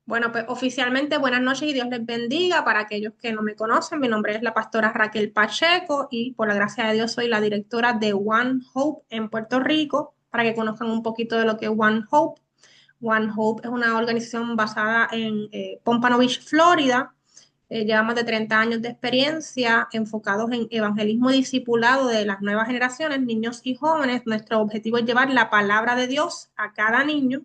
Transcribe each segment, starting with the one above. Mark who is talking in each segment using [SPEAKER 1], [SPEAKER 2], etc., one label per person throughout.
[SPEAKER 1] Bueno, pues oficialmente buenas noches y Dios les bendiga. Para aquellos que no me conocen, mi nombre es la pastora Raquel Pacheco y por la gracia de Dios soy la directora de One Hope en Puerto Rico, para que conozcan un poquito de lo que es One Hope. One Hope es una organización basada en Pompano Beach, Florida. Lleva más de 30 años de experiencia enfocados en evangelismo y discipulado de las nuevas generaciones, niños y jóvenes. Nuestro objetivo es llevar la palabra de Dios a cada niño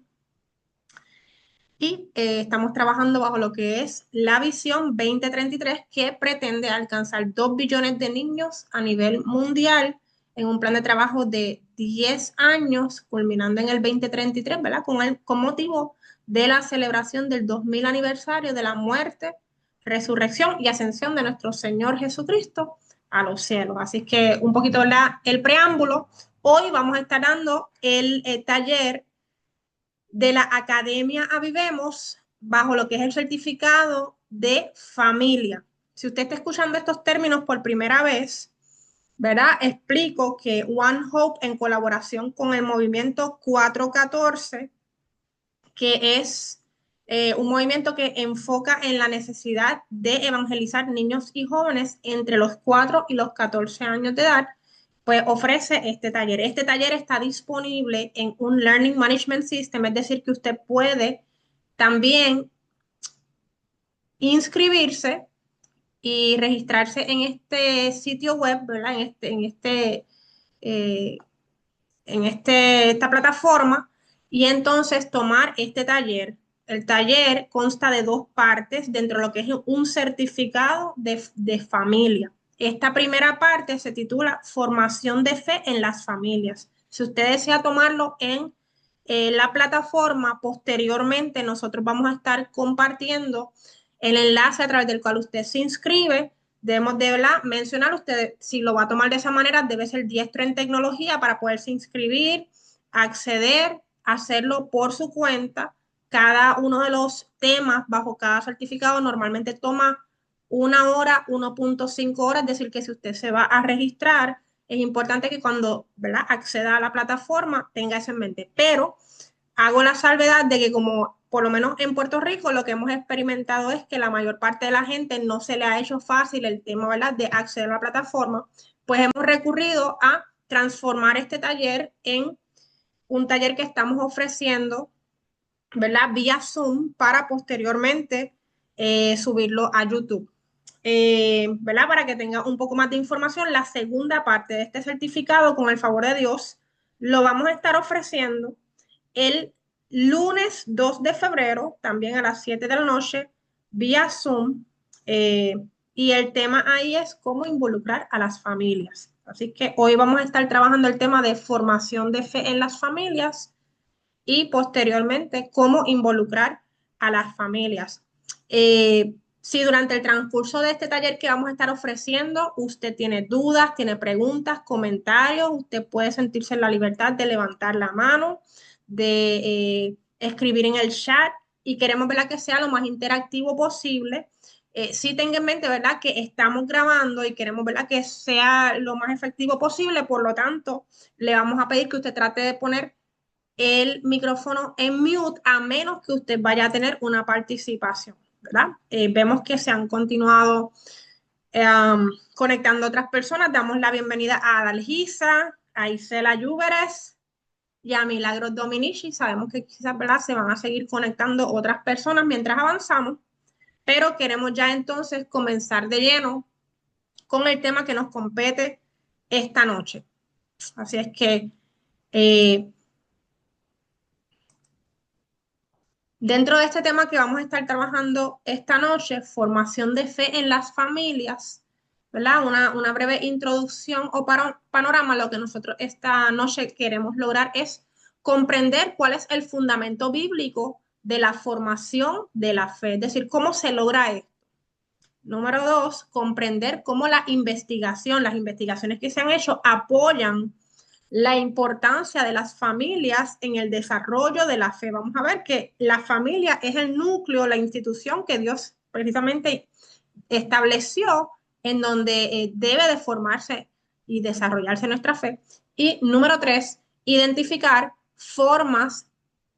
[SPEAKER 1] y estamos trabajando bajo lo que es la visión 2033, que pretende alcanzar 2 billones de niños a nivel mundial en un plan de trabajo de 10 años, culminando en el 2033, ¿verdad? Con motivo de la celebración del 2000 aniversario de la muerte, resurrección y ascensión de nuestro Señor Jesucristo a los cielos. Así que un poquito el preámbulo. Hoy vamos a estar dando el taller de la Academia Avivemos bajo lo que es el certificado de familia. Si usted está escuchando estos términos por primera vez, ¿verdad? Explico que One Hope, en colaboración con el movimiento 414, que es un movimiento que enfoca en la necesidad de evangelizar niños y jóvenes entre los 4 y los 14 años de edad, pues ofrece este taller. Este taller está disponible en un Learning Management System, es decir, que usted puede también inscribirse y registrarse en este sitio web, ¿verdad? Eh, esta plataforma y entonces tomar este taller. El taller consta de dos partes dentro de lo que es un certificado de familia. Esta primera parte se titula Formación de Fe en las Familias. Si usted desea tomarlo en la plataforma, posteriormente nosotros vamos a estar compartiendo el enlace a través del cual usted se inscribe. Debemos de mencionar, usted si lo va a tomar de esa manera, debe ser diestro en tecnología para poderse inscribir, acceder, hacerlo por su cuenta. Cada uno de los temas bajo cada certificado normalmente toma 1 hora, 1.5 horas, es decir, que si usted se va a registrar, es importante que cuando, ¿verdad?, acceda a la plataforma tenga eso en mente. Pero hago la salvedad de que como por lo menos en Puerto Rico lo que hemos experimentado es que la mayor parte de la gente no se le ha hecho fácil el tema, ¿verdad?, de acceder a la plataforma, pues hemos recurrido a transformar este taller en un taller que estamos ofreciendo, ¿verdad?, vía Zoom para posteriormente subirlo a YouTube. ¿Verdad? Para que tenga un poco más de información, la segunda parte de este certificado, con el favor de Dios, lo vamos a estar ofreciendo el lunes 2 de febrero, también a las 7 de la noche, vía Zoom. eh, y el tema ahí es cómo involucrar a las familias. Así que hoy vamos a estar trabajando el tema de formación de fe en las familias y posteriormente cómo involucrar a las familias. Si durante el transcurso de este taller que vamos a estar ofreciendo, usted tiene dudas, tiene preguntas, comentarios, usted puede sentirse en la libertad de levantar la mano, de escribir en el chat y queremos, ¿verdad?, que sea lo más interactivo posible. Sí tenga en mente, ¿verdad?, que estamos grabando y queremos, ¿verdad?, que sea lo más efectivo posible, por lo tanto, le vamos a pedir que usted trate de poner el micrófono en mute a menos que usted vaya a tener una participación, ¿verdad? Vemos que se han continuado conectando otras personas. Damos la bienvenida a Adalgisa, a Isela Llúveres y a Milagros Dominici. Sabemos que quizás, ¿verdad?, se van a seguir conectando otras personas mientras avanzamos, pero queremos ya entonces comenzar de lleno con el tema que nos compete esta noche. Así es que eh, dentro de este tema que vamos a estar trabajando esta noche, formación de fe en las familias, ¿verdad? Una breve introducción o panorama. Lo que nosotros esta noche queremos lograr es comprender cuál es el fundamento bíblico de la formación de la fe, es decir, cómo se logra esto. Número dos, comprender cómo las investigaciones que se han hecho apoyan la importancia de las familias en el desarrollo de la fe. Vamos a ver que la familia es el núcleo, la institución que Dios precisamente estableció en donde debe de formarse y desarrollarse nuestra fe. Y número tres, identificar formas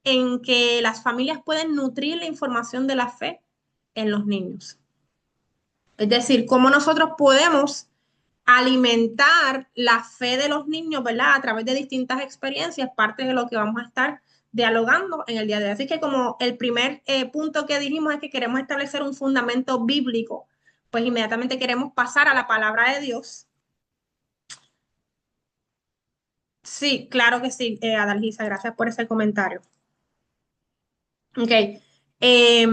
[SPEAKER 1] en que las familias pueden nutrir la información de la fe en los niños. Es decir, cómo nosotros podemos alimentar la fe de los niños, ¿verdad? A través de distintas experiencias, parte de lo que vamos a estar dialogando en el día de hoy. Así que como el primer punto que dijimos es que queremos establecer un fundamento bíblico, pues inmediatamente queremos pasar a la palabra de Dios. Sí, claro que sí, Adalgisa, gracias por ese comentario. Ok. Eh,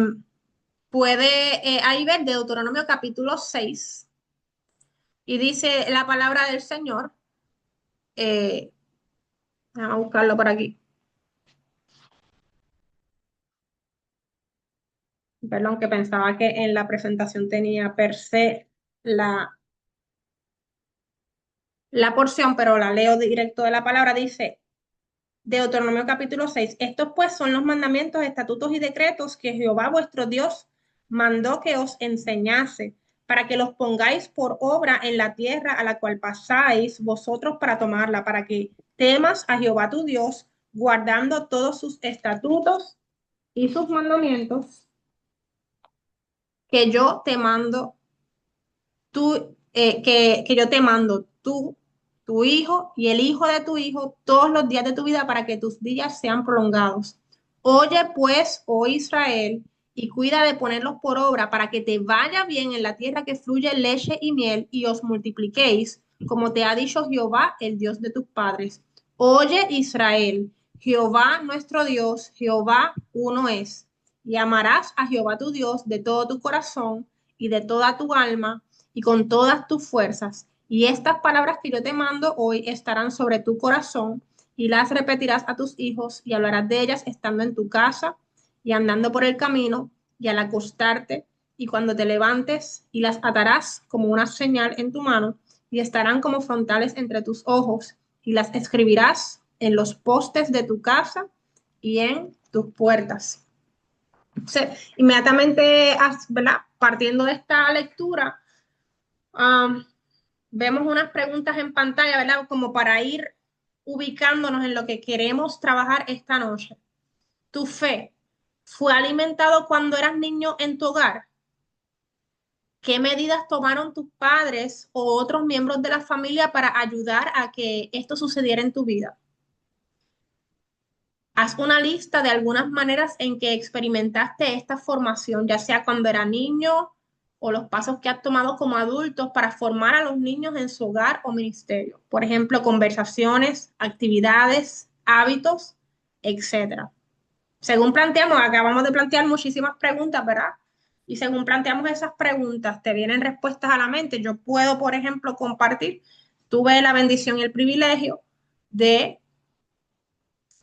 [SPEAKER 1] puede ahí ver Deuteronomio capítulo 6 y dice la palabra del Señor. Eh, Vamos a buscarlo por aquí. Perdón, que pensaba que en la presentación tenía per se la, la porción, pero la leo directo de la palabra. Dice Deuteronomio capítulo 6. Estos pues son los mandamientos, estatutos y decretos que Jehová vuestro Dios mandó que os enseñase, para que los pongáis por obra en la tierra a la cual pasáis vosotros para tomarla, para que temas a Jehová tu Dios, guardando todos sus estatutos y sus mandamientos que yo te mando que yo te mando, tú, tu hijo y el hijo de tu hijo, todos los días de tu vida para que tus días sean prolongados. Oye pues, oh Israel, y cuida de ponerlos por obra para que te vaya bien en la tierra que fluye leche y miel y os multipliquéis, como te ha dicho Jehová, el Dios de tus padres. Oye Israel, Jehová nuestro Dios, Jehová uno es, y amarás a Jehová tu Dios de todo tu corazón y de toda tu alma y con todas tus fuerzas. Y estas palabras que yo te mando hoy estarán sobre tu corazón y las repetirás a tus hijos y hablarás de ellas estando en tu casa y andando por el camino y al acostarte y cuando te levantes y las atarás como una señal en tu mano y estarán como frontales entre tus ojos y las escribirás en los postes de tu casa y en tus puertas. Entonces, inmediatamente, ¿verdad? Partiendo de esta lectura, um, vemos unas preguntas en pantalla, ¿verdad? Como para ir ubicándonos en lo que queremos trabajar esta noche. ¿Tu fe fue alimentado cuando eras niño en tu hogar? ¿Qué medidas tomaron tus padres o otros miembros de la familia para ayudar a que esto sucediera en tu vida? Haz una lista de algunas maneras en que experimentaste esta formación, ya sea cuando era niño o los pasos que has tomado como adultos para formar a los niños en su hogar o ministerio. Por ejemplo, conversaciones, actividades, hábitos, etcétera. Según planteamos, acabamos de plantear muchísimas preguntas, ¿verdad? Y según planteamos esas preguntas, te vienen respuestas a la mente. Yo puedo, por ejemplo, compartir, tuve la bendición y el privilegio de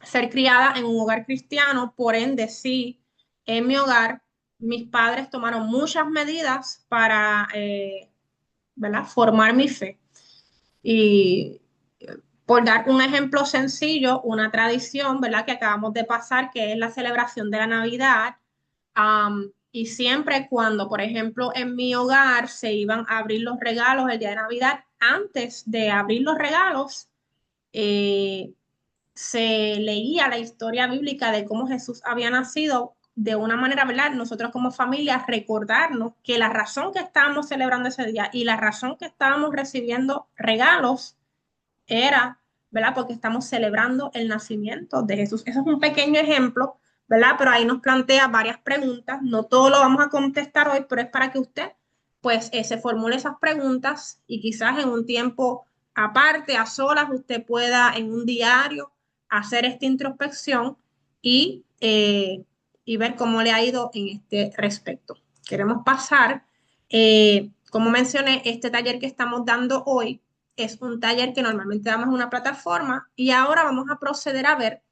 [SPEAKER 1] ser criada en un hogar cristiano, por ende, sí, en mi hogar, mis padres tomaron muchas medidas para, ¿verdad?, formar mi fe. Y por dar un ejemplo sencillo, una tradición, ¿verdad?, que acabamos de pasar, que es la celebración de la Navidad. Y siempre cuando, por ejemplo, en mi hogar se iban a abrir los regalos el día de Navidad, antes de abrir los regalos, eh, se leía la historia bíblica de cómo Jesús había nacido de una manera, ¿verdad? Nosotros como familia recordarnos que la razón que estábamos celebrando ese día y la razón que estábamos recibiendo regalos era, ¿verdad? Porque estamos celebrando el nacimiento de Jesús. Eso es un pequeño ejemplo, ¿verdad? Pero ahí nos plantea varias preguntas. No todo lo vamos a contestar hoy, pero es para que usted, pues, se formule esas preguntas y quizás en un tiempo aparte, a solas, usted pueda en un diario hacer esta introspección y, y ver cómo le ha ido en este respecto. Queremos pasar, como mencioné, este taller que estamos dando hoy es un taller que normalmente damos en una plataforma y ahora vamos a proceder a ver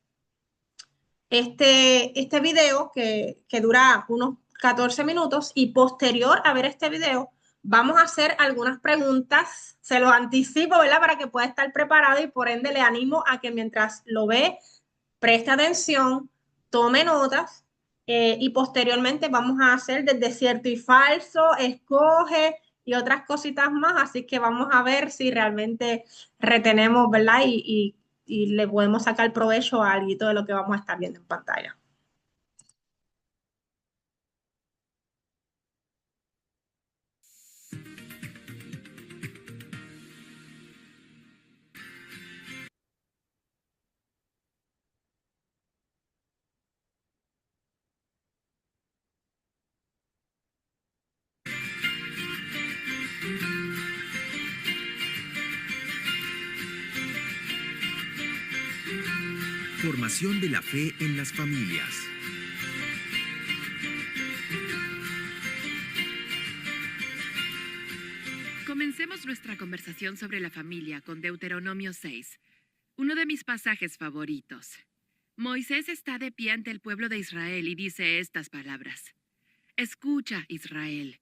[SPEAKER 1] este video que dura unos 14 minutos y posterior a ver este video vamos a hacer algunas preguntas, se lo anticipo, ¿verdad? Para que pueda estar preparado y por ende le animo a que mientras lo ve, preste atención, tome notas y posteriormente vamos a hacer desde cierto y falso, escoge y otras cositas más, así que vamos a ver si realmente retenemos, ¿verdad? Y y le podemos sacar provecho a algo de lo que vamos a estar viendo en pantalla.
[SPEAKER 2] Formación de la fe en las familias.
[SPEAKER 3] Comencemos nuestra conversación sobre la familia con Deuteronomio 6, uno de mis pasajes favoritos. Moisés está de pie ante el pueblo de Israel y dice estas palabras: Escucha, Israel,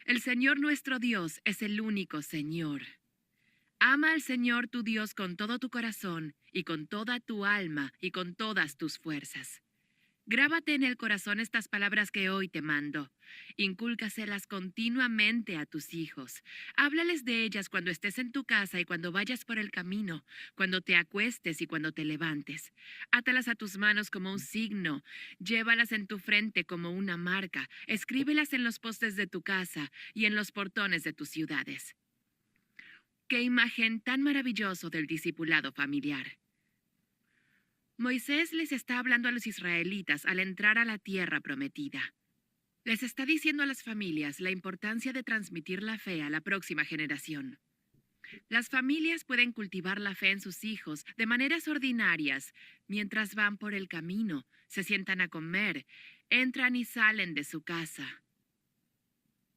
[SPEAKER 3] el Señor nuestro Dios es el único Señor. Ama al Señor tu Dios con todo tu corazón y con toda tu alma y con todas tus fuerzas. Grábate en el corazón estas palabras que hoy te mando. Incúlcaselas continuamente a tus hijos. Háblales de ellas cuando estés en tu casa y cuando vayas por el camino, cuando te acuestes y cuando te levantes. Átalas a tus manos como un signo. Llévalas en tu frente como una marca. Escríbelas en los postes de tu casa y en los portones de tus ciudades. ¡Qué imagen tan maravillosa del discipulado familiar! Moisés les está hablando a los israelitas al entrar a la tierra prometida. Les está diciendo a las familias la importancia de transmitir la fe a la próxima generación. Las familias pueden cultivar la fe en sus hijos de maneras ordinarias mientras van por el camino, se sientan a comer, entran y salen de su casa.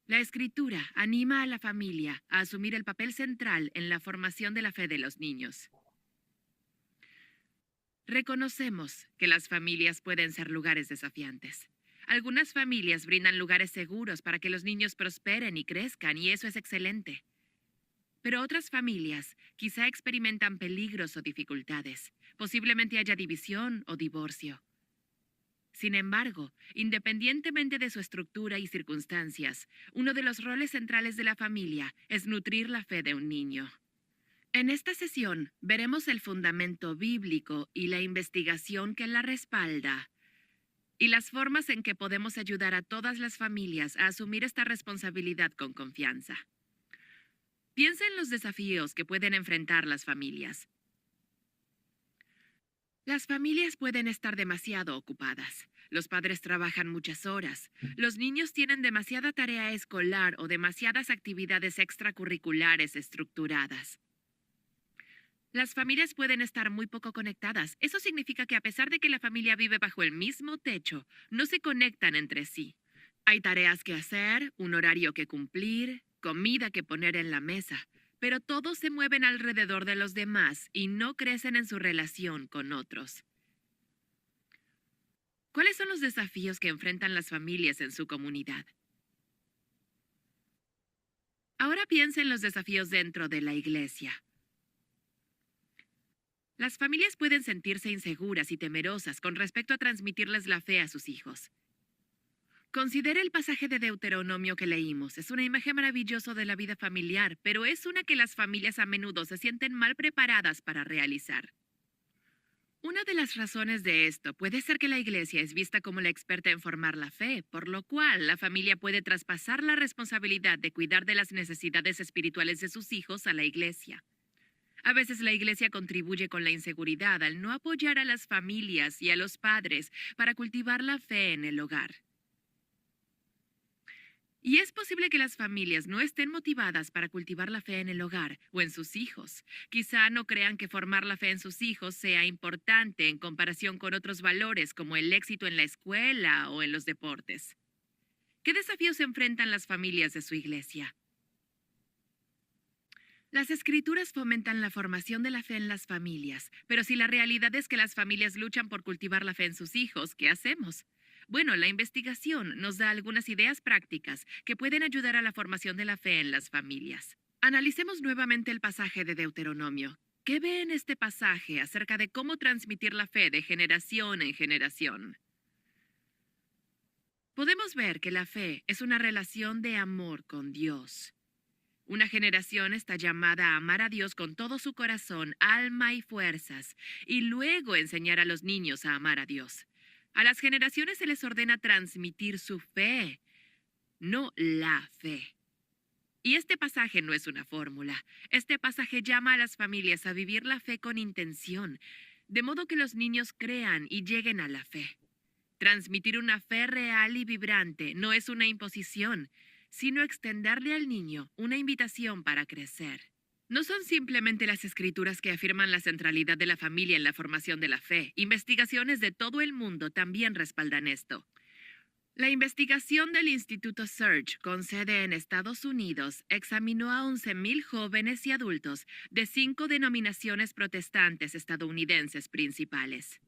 [SPEAKER 3] La Escritura anima a la familia a asumir el papel central en la formación de la fe de los niños. Reconocemos que las familias pueden ser lugares desafiantes. Algunas familias brindan lugares seguros para que los niños prosperen y crezcan, y eso es excelente. Pero otras familias quizá experimentan peligros o dificultades. Posiblemente haya división o divorcio. Sin embargo, independientemente de su estructura y circunstancias, uno de los roles centrales de la familia es nutrir la fe de un niño. En esta sesión veremos el fundamento bíblico y la investigación que la respalda, y las formas en que podemos ayudar a todas las familias a asumir esta responsabilidad con confianza. Piensa en los desafíos que pueden enfrentar las familias. Las familias pueden estar demasiado ocupadas. Los padres trabajan muchas horas. Los niños tienen demasiada tarea escolar o demasiadas actividades extracurriculares estructuradas. Las familias pueden estar muy poco conectadas. Eso significa que a pesar de que la familia vive bajo el mismo techo, no se conectan entre sí. Hay tareas que hacer, un horario que cumplir, comida que poner en la mesa, pero todos se mueven alrededor de los demás y no crecen en su relación con otros. ¿Cuáles son los desafíos que enfrentan las familias en su comunidad? Ahora piensa en los desafíos dentro de la iglesia. Las familias pueden sentirse inseguras y temerosas con respecto a transmitirles la fe a sus hijos. Considera el pasaje de Deuteronomio que leímos. Es una imagen maravillosa de la vida familiar, pero es una que las familias a menudo se sienten mal preparadas para realizar. Una de las razones de esto puede ser que la iglesia es vista como la experta en formar la fe, por lo cual la familia puede traspasar la responsabilidad de cuidar de las necesidades espirituales de sus hijos a la iglesia. A veces la iglesia contribuye con la inseguridad al no apoyar a las familias y a los padres para cultivar la fe en el hogar. Y es posible que las familias no estén motivadas para cultivar la fe en el hogar o en sus hijos. Quizá no crean que formar la fe en sus hijos sea importante en comparación con otros valores como el éxito en la escuela o en los deportes. ¿Qué desafíos enfrentan las familias de su iglesia? Las escrituras fomentan la formación de la fe en las familias, pero si la realidad es que las familias luchan por cultivar la fe en sus hijos, ¿qué hacemos? Bueno, la investigación nos da algunas ideas prácticas que pueden ayudar a la formación de la fe en las familias. Analicemos nuevamente el pasaje de Deuteronomio. ¿Qué ve en este pasaje acerca de cómo transmitir la fe de generación en generación? Podemos ver que la fe es una relación de amor con Dios. Una generación está llamada a amar a Dios con todo su corazón, alma y fuerzas, y luego enseñar a los niños a amar a Dios. A las generaciones se les ordena transmitir su fe, no la fe. Y este pasaje no es una fórmula. Este pasaje llama a las familias a vivir la fe con intención, de modo que los niños crean y lleguen a la fe. Transmitir una fe real y vibrante no es una imposición, sino extenderle al niño una invitación para crecer. No son simplemente las escrituras que afirman la centralidad de la familia en la formación de la fe. Investigaciones de todo el mundo también respaldan esto. La investigación del Instituto Search, con sede en Estados Unidos, examinó a 11,000 jóvenes y adultos de 5 denominaciones protestantes estadounidenses principales.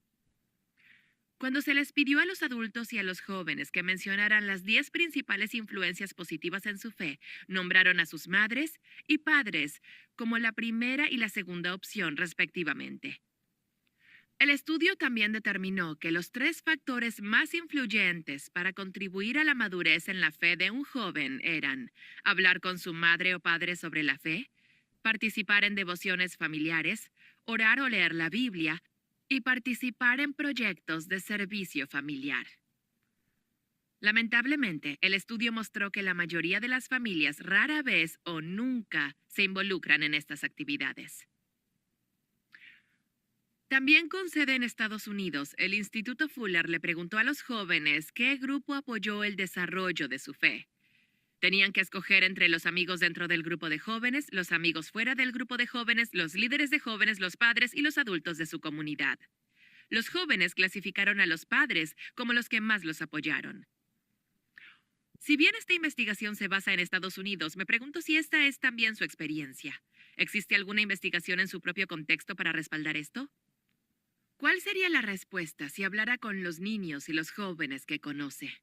[SPEAKER 3] Cuando se les pidió a los adultos y a los jóvenes que mencionaran las 10 principales influencias positivas en su fe, nombraron a sus madres y padres como la primera y la segunda opción, respectivamente. El estudio también determinó que los 3 factores más influyentes para contribuir a la madurez en la fe de un joven eran hablar con su madre o padre sobre la fe, participar en devociones familiares, orar o leer la Biblia, y participar en proyectos de servicio familiar. Lamentablemente, el estudio mostró que la mayoría de las familias rara vez o nunca se involucran en estas actividades. También con sede en Estados Unidos, el Instituto Fuller le preguntó a los jóvenes qué grupo apoyó el desarrollo de su fe. Tenían que escoger entre los amigos dentro del grupo de jóvenes, los amigos fuera del grupo de jóvenes, los líderes de jóvenes, los padres y los adultos de su comunidad. Los jóvenes clasificaron a los padres como los que más los apoyaron. Si bien esta investigación se basa en Estados Unidos, me pregunto si esta es también su experiencia. ¿Existe alguna investigación en su propio contexto para respaldar esto? ¿Cuál sería la respuesta si hablara con los niños y los jóvenes que conoce?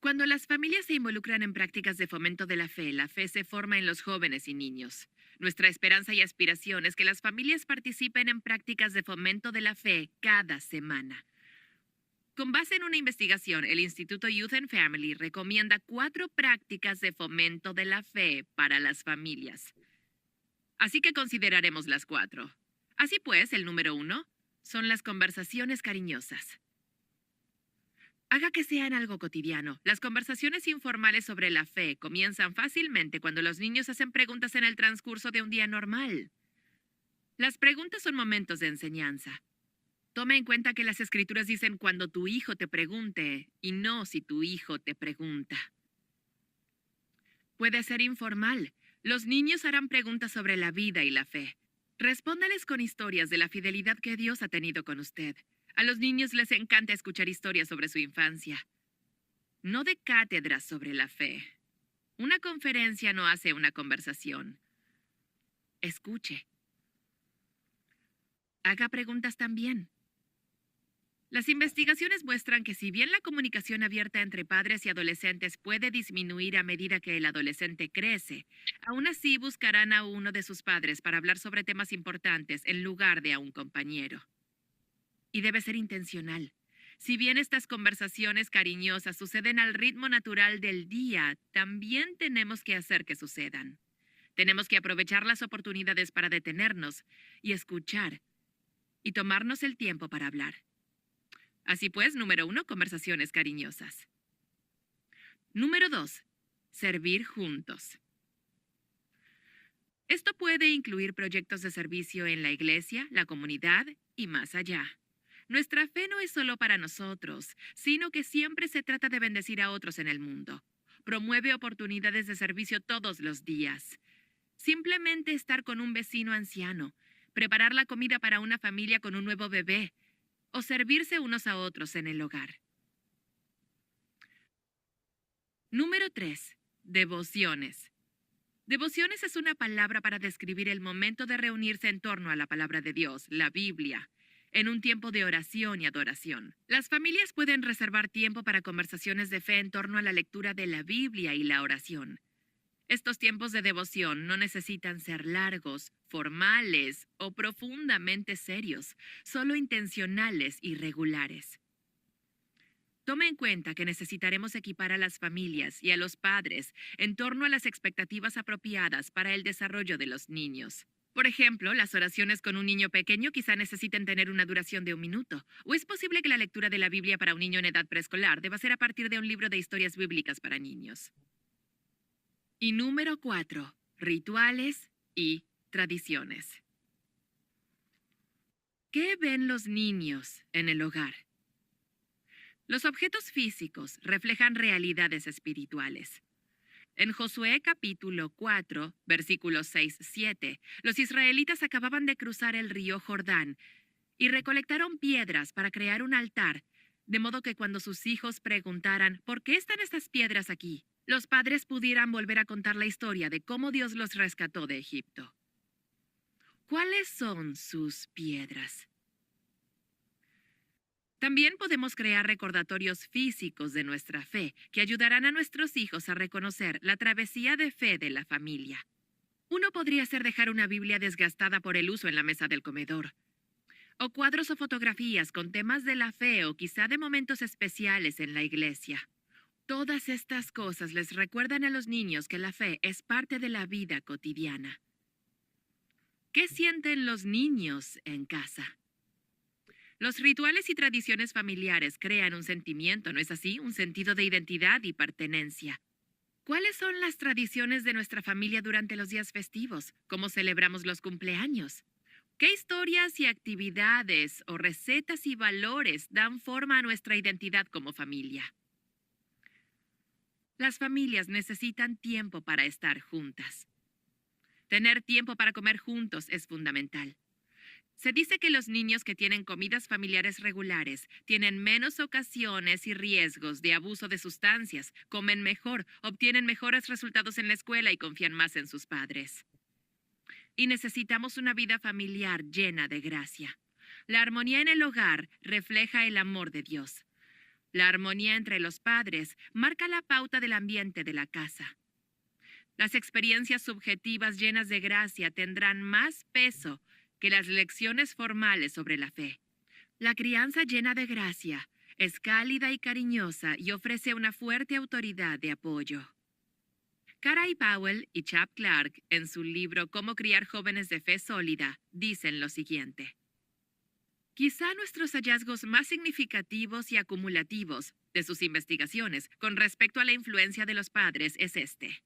[SPEAKER 3] Cuando las familias se involucran en prácticas de fomento de la fe se forma en los jóvenes y niños. Nuestra esperanza y aspiración es que las familias participen en prácticas de fomento de la fe cada semana. Con base en una investigación, el Instituto Youth and Family recomienda 4 prácticas de fomento de la fe para las familias. Así que consideraremos las 4. Así pues, el número 1 son las conversaciones cariñosas. Haga que sean algo cotidiano. Las conversaciones informales sobre la fe comienzan fácilmente cuando los niños hacen preguntas en el transcurso de un día normal. Las preguntas son momentos de enseñanza. Tome en cuenta que las escrituras dicen cuando tu hijo te pregunte y no si tu hijo te pregunta. Puede ser informal. Los niños harán preguntas sobre la vida y la fe. Respóndales con historias de la fidelidad que Dios ha tenido con usted. A los niños les encanta escuchar historias sobre su infancia. No de cátedras sobre la fe. Una conferencia no hace una conversación. Escuche. Haga preguntas también. Las investigaciones muestran que si bien la comunicación abierta entre padres y adolescentes puede disminuir a medida que el adolescente crece, aún así buscarán a uno de sus padres para hablar sobre temas importantes en lugar de a un compañero. Y debe ser intencional. Si bien estas conversaciones cariñosas suceden al ritmo natural del día, también tenemos que hacer que sucedan. Tenemos que aprovechar las oportunidades para detenernos y escuchar y tomarnos el tiempo para hablar. Así pues, número 1, conversaciones cariñosas. Número 2, servir juntos. Esto puede incluir proyectos de servicio en la iglesia, la comunidad y más allá. Nuestra fe no es solo para nosotros, sino que siempre se trata de bendecir a otros en el mundo. Promueve oportunidades de servicio todos los días. Simplemente estar con un vecino anciano, preparar la comida para una familia con un nuevo bebé, o servirse unos a otros en el hogar. Número 3. Devociones. Devociones es una palabra para describir el momento de reunirse en torno a la palabra de Dios, la Biblia, en un tiempo de oración y adoración. Las familias pueden reservar tiempo para conversaciones de fe en torno a la lectura de la Biblia y la oración. Estos tiempos de devoción no necesitan ser largos, formales o profundamente serios, solo intencionales y regulares. Tome en cuenta que necesitaremos equipar a las familias y a los padres en torno a las expectativas apropiadas para el desarrollo de los niños. Por ejemplo, las oraciones con un niño pequeño quizá necesiten tener una duración de 1 minuto, o es posible que la lectura de la Biblia para un niño en edad preescolar deba ser a partir de un libro de historias bíblicas para niños. Y número 4, rituales y tradiciones. ¿Qué ven los niños en el hogar? Los objetos físicos reflejan realidades espirituales. En Josué capítulo 4, versículos 6-7, los israelitas acababan de cruzar el río Jordán y recolectaron piedras para crear un altar, de modo que cuando sus hijos preguntaran ¿por qué están estas piedras aquí?, los padres pudieran volver a contar la historia de cómo Dios los rescató de Egipto. ¿Cuáles son sus piedras? También podemos crear recordatorios físicos de nuestra fe que ayudarán a nuestros hijos a reconocer la travesía de fe de la familia. Uno podría ser dejar una Biblia desgastada por el uso en la mesa del comedor, o cuadros o fotografías con temas de la fe o quizá de momentos especiales en la iglesia. Todas estas cosas les recuerdan a los niños que la fe es parte de la vida cotidiana. ¿Qué sienten los niños en casa? Los rituales y tradiciones familiares crean un sentimiento, ¿no es así? Un sentido de identidad y pertenencia. ¿Cuáles son las tradiciones de nuestra familia durante los días festivos? ¿Cómo celebramos los cumpleaños? ¿Qué historias y actividades o recetas y valores dan forma a nuestra identidad como familia? Las familias necesitan tiempo para estar juntas. Tener tiempo para comer juntos es fundamental. Se dice que los niños que tienen comidas familiares regulares tienen menos ocasiones y riesgos de abuso de sustancias, comen mejor, obtienen mejores resultados en la escuela y confían más en sus padres. Y necesitamos una vida familiar llena de gracia. La armonía en el hogar refleja el amor de Dios. La armonía entre los padres marca la pauta del ambiente de la casa. Las experiencias subjetivas llenas de gracia tendrán más peso que las lecciones formales sobre la fe. La crianza llena de gracia es cálida y cariñosa y ofrece una fuerte autoridad de apoyo. Caray Powell y Chap Clark, en su libro Cómo criar jóvenes de fe sólida, dicen lo siguiente. Quizá nuestros hallazgos más significativos y acumulativos de sus investigaciones con respecto a la influencia de los padres es este.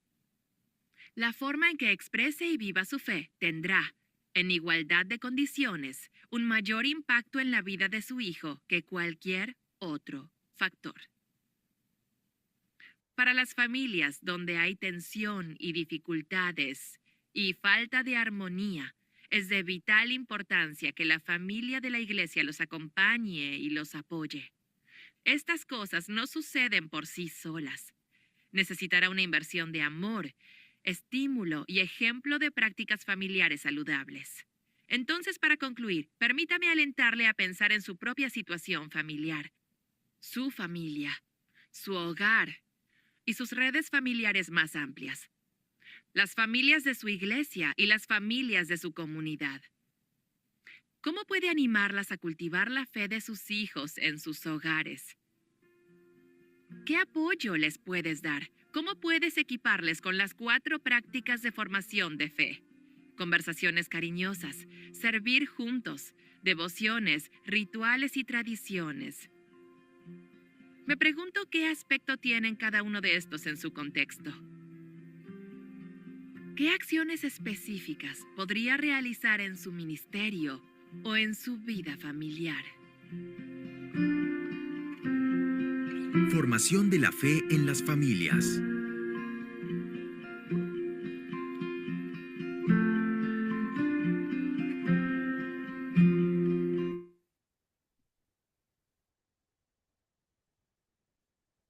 [SPEAKER 3] La forma en que exprese y viva su fe tendrá, en igualdad de condiciones, un mayor impacto en la vida de su hijo que cualquier otro factor. Para las familias donde hay tensión y dificultades y falta de armonía, es de vital importancia que la familia de la iglesia los acompañe y los apoye. Estas cosas no suceden por sí solas. Necesitará una inversión de amor, estímulo y ejemplo de prácticas familiares saludables. Entonces, para concluir, permítame alentarle a pensar en su propia situación familiar, su familia, su hogar y sus redes familiares más amplias, las familias de su iglesia y las familias de su comunidad. ¿Cómo puede animarlas a cultivar la fe de sus hijos en sus hogares? ¿Qué apoyo les puedes dar? ¿Cómo puedes equiparles con las 4 prácticas de formación de fe? Conversaciones cariñosas, servir juntos, devociones, rituales y tradiciones. Me pregunto qué aspecto tienen cada uno de estos en su contexto. ¿Qué acciones específicas podría realizar en su ministerio o en su vida familiar?
[SPEAKER 2] Formación de la fe en las familias.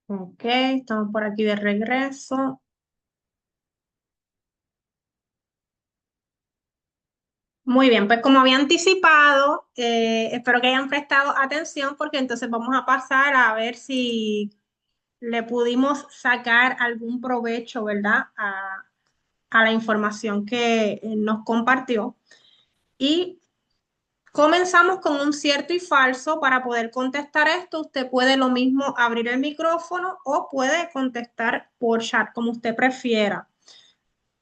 [SPEAKER 1] Ok, estamos por aquí de regreso. Muy bien, pues como había anticipado, espero que hayan prestado atención porque entonces vamos a pasar a ver si le pudimos sacar algún provecho, ¿verdad? A la información que nos compartió. Y Comenzamos con un cierto y falso. Para poder contestar esto, usted puede lo mismo abrir el micrófono o puede contestar por chat, como usted prefiera.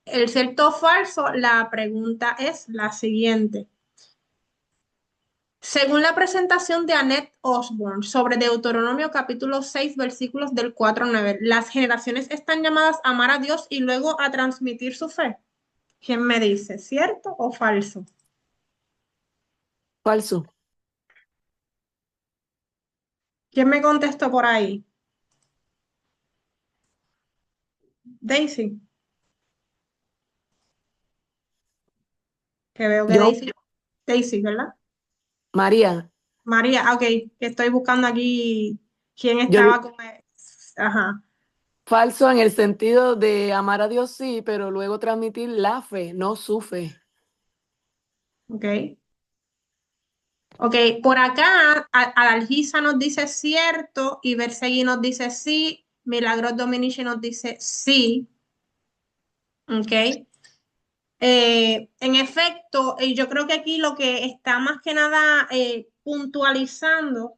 [SPEAKER 1] El cierto o falso, la pregunta es la siguiente. Según la presentación de Annette Osborne sobre Deuteronomio capítulo 6, versículos del 4 al 9, las generaciones están llamadas a amar a Dios y luego a transmitir su fe. ¿Quién me dice, cierto o falso?
[SPEAKER 4] Falso.
[SPEAKER 1] ¿Quién me contestó por ahí? Daisy, que veo que
[SPEAKER 4] Yo,
[SPEAKER 1] Daisy, ¿verdad?
[SPEAKER 4] María,
[SPEAKER 1] María, ok, estoy buscando aquí quién
[SPEAKER 4] yo
[SPEAKER 1] estaba con... Ajá,
[SPEAKER 4] falso en el sentido de amar a Dios, sí, pero luego transmitir la fe, no su fe.
[SPEAKER 1] ok. Ok, por acá Adalgisa nos dice cierto y Bersegui nos dice sí, Milagros Dominici nos dice sí, ok. En efecto, yo creo que aquí lo que está más que nada puntualizando,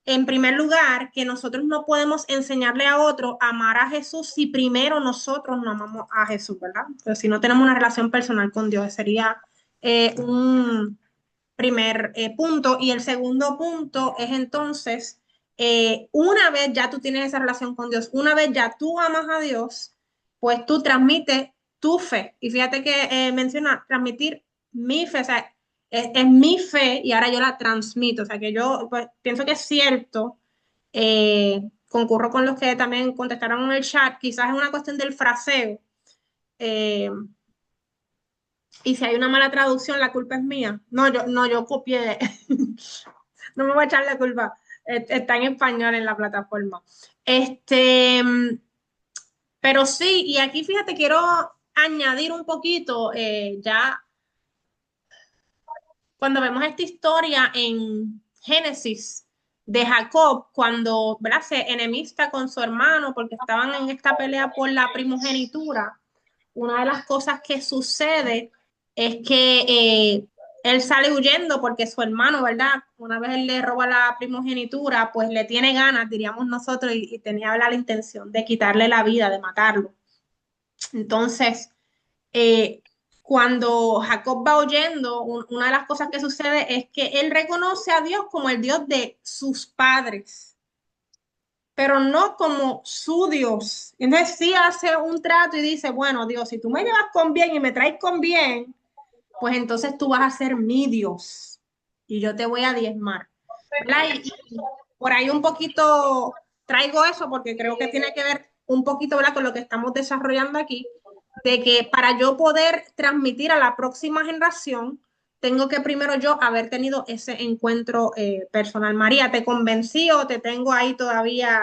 [SPEAKER 1] en primer lugar, que nosotros no podemos enseñarle a otro a amar a Jesús si primero nosotros no amamos a Jesús, ¿verdad? Entonces, si no tenemos una relación personal con Dios, sería un primer punto. Y el segundo punto es entonces, una vez ya tú tienes esa relación con Dios, una vez ya tú amas a Dios, pues tú transmites tu fe. Y fíjate que menciona transmitir mi fe, o sea, es mi fe y ahora yo la transmito. O sea, que yo pues, pienso que es cierto. Concurro con los que también contestaron en el chat, quizás es una cuestión del fraseo. Eh, y si hay una mala traducción, la culpa es mía. No, yo copié. No me voy a echar la culpa. Está en español en la plataforma. Este, pero sí, y aquí fíjate, quiero añadir un poquito, ya cuando vemos esta historia en Génesis de Jacob, cuando, ¿verdad?, se enemista con su hermano porque estaban en esta pelea por la primogenitura. Una de las cosas que sucede es que él sale huyendo porque su hermano, ¿verdad? Una vez él le roba la primogenitura, pues le tiene ganas, diríamos nosotros, y tenía la intención de quitarle la vida, de matarlo. Entonces, eh, cuando Jacob va huyendo, una de las cosas que sucede es que él reconoce a Dios como el Dios de sus padres, pero no como su Dios. Entonces sí hace un trato y dice, bueno, Dios, si tú me llevas con bien y me traes con bien, pues entonces tú vas a ser mi Dios y yo te voy a diezmar. ¿Verdad? Y por ahí un poquito traigo eso porque creo que tiene que ver un poquito, ¿verdad?, con lo que estamos desarrollando aquí, de que para yo poder transmitir a la próxima generación, tengo que primero yo haber tenido ese encuentro personal. María, ¿te convencí o te tengo ahí todavía?